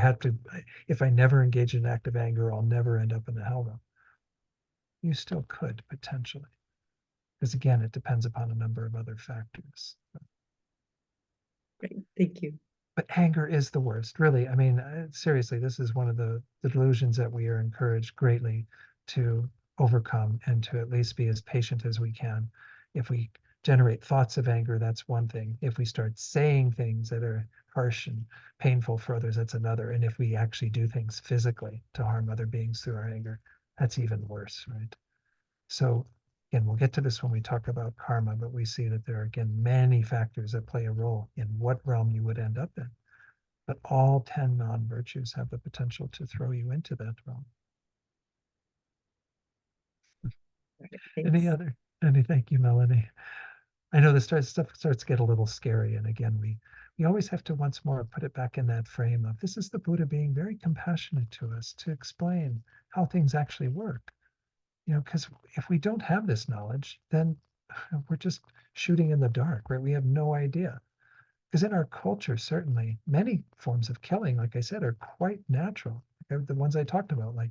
if I never engage in an act of anger, I'll never end up in the hell realm. You still could potentially, because again, it depends upon a number of other factors. Great. Thank you. But anger is the worst, really. I mean, seriously, this is one of the delusions that we are encouraged greatly to overcome and to at least be as patient as we can. If we generate thoughts of anger, that's one thing. If we start saying things that are harsh and painful for others, that's another. And if we actually do things physically to harm other beings through our anger, that's even worse, right? So again, we'll get to this when we talk about karma, but we see that there are, again, many factors that play a role in what realm you would end up in. But all 10 non-virtues have the potential to throw you into that realm. Right. Any Thanks. other? Thank you, Melanie. I know this stuff starts to get a little scary. And again, we always have to once more put it back in that frame of this is the Buddha being very compassionate to us to explain how things actually work. Because if we don't have this knowledge, then we're just shooting in the dark, right? We have no idea. Because in our culture, certainly, many forms of killing, like I said, are quite natural. The ones I talked about, like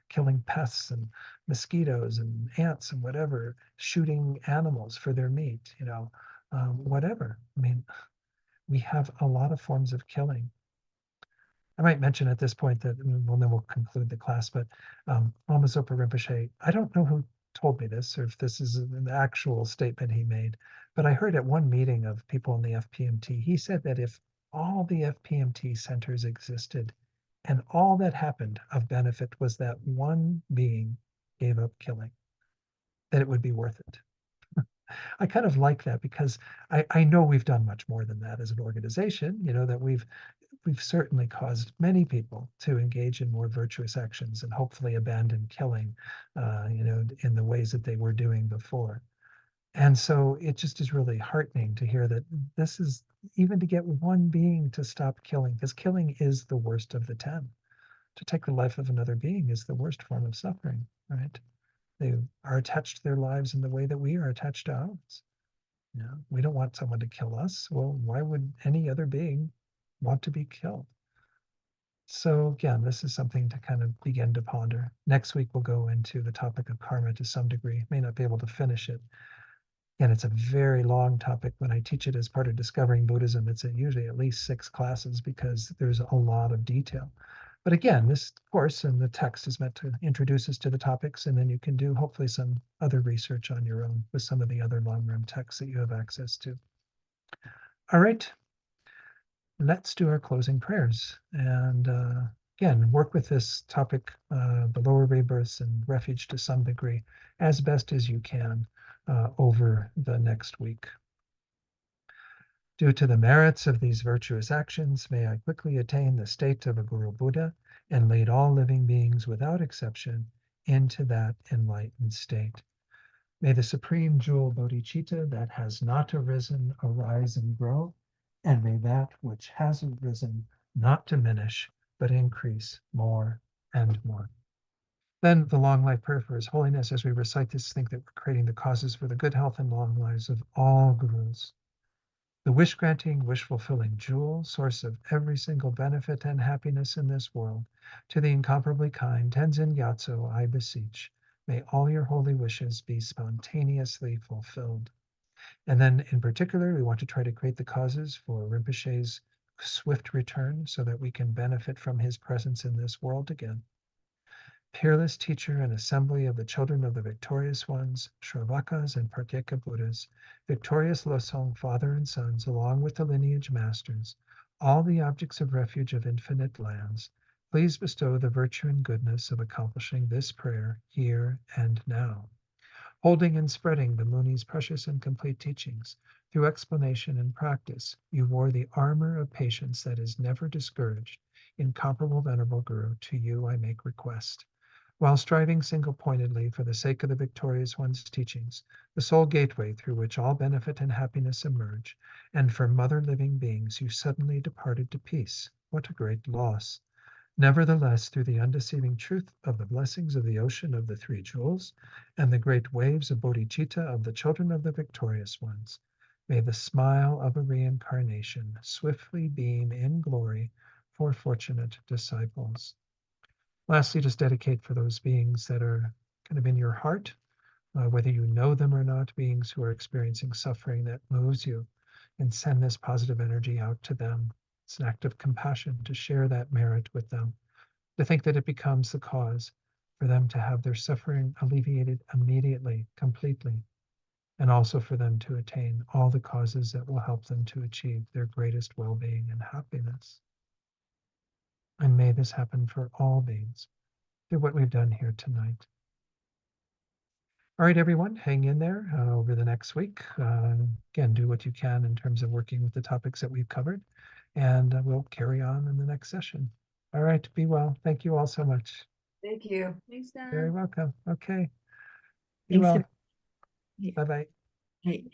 killing pests and mosquitoes and ants and whatever, shooting animals for their meat, whatever. I mean, we have a lot of forms of killing. I might mention at this point that, well, then we'll conclude the class, but Lama Zopa Rinpoche, I don't know who told me this or if this is an actual statement he made, but I heard at one meeting of people in the FPMT, he said that if all the FPMT centers existed and all that happened of benefit was that one being gave up killing, that it would be worth it. I kind of like that because I know we've done much more than that as an organization, that we've certainly caused many people to engage in more virtuous actions and hopefully abandon killing, in the ways that they were doing before. And so it just is really heartening to hear that this is even to get one being to stop killing, because killing is the worst of the 10. To take the life of another being is the worst form of suffering, right? They are attached to their lives in the way that we are attached to ours. We don't want someone to kill us. Well, why would any other being want to be killed? So again, this is something to kind of begin to ponder. Next week, we'll go into the topic of karma to some degree. May not be able to finish it. And it's a very long topic. When I teach it as part of Discovering Buddhism, it's usually at least 6 classes because there's a lot of detail. But again, this course and the text is meant to introduce us to the topics, and then you can do hopefully some other research on your own with some of the other long-run texts that you have access to. All right, let's do our closing prayers. And again, work with this topic, the lower rebirths and refuge to some degree, as best as you can over the next week. Due to the merits of these virtuous actions, may I quickly attain the state of a Guru Buddha and lead all living beings without exception into that enlightened state. May the supreme jewel bodhicitta that has not arisen arise and grow, and may that which has arisen not diminish, but increase more and more. Then the long life prayer for His Holiness. As we recite this, think that we're creating the causes for the good health and long lives of all gurus. the wish-granting, wish-fulfilling jewel, source of every single benefit and happiness in this world, to the incomparably kind Tenzin Gyatso, I beseech, may all your holy wishes be spontaneously fulfilled. And then in particular, we want to try to create the causes for Rinpoche's swift return so that we can benefit from his presence in this world again. Peerless teacher and assembly of the children of the victorious ones, Shravakas and Pratyeka Buddhas, victorious Losong father and sons, along with the lineage masters, all the objects of refuge of infinite lands, please bestow the virtue and goodness of accomplishing this prayer here and now. Holding and spreading the Muni's precious and complete teachings, through explanation and practice, you wore the armor of patience that is never discouraged. Incomparable Venerable Guru, to you I make request. While striving single-pointedly for the sake of the victorious one's teachings, the sole gateway through which all benefit and happiness emerge, and for mother living beings, you suddenly departed to peace. What a great loss! Nevertheless, through the undeceiving truth of the blessings of the ocean of the three jewels and the great waves of bodhicitta of the children of the victorious ones, may the smile of a reincarnation swiftly beam in glory for fortunate disciples. Lastly, just dedicate for those beings that are kind of in your heart, whether you know them or not, beings who are experiencing suffering that moves you, and send this positive energy out to them. It's an act of compassion to share that merit with them, to think that it becomes the cause for them to have their suffering alleviated immediately, completely, and also for them to attain all the causes that will help them to achieve their greatest well being and happiness. And may this happen for all beings through what we've done here tonight. All right, everyone, hang in there over the next week. Again, do what you can in terms of working with the topics that we've covered, and we'll carry on in the next session. All right, be well. Thank you all so much. Thank you. Thanks, Very Don. welcome. Okay, be Thanks. well. Hey. Bye bye. Hey.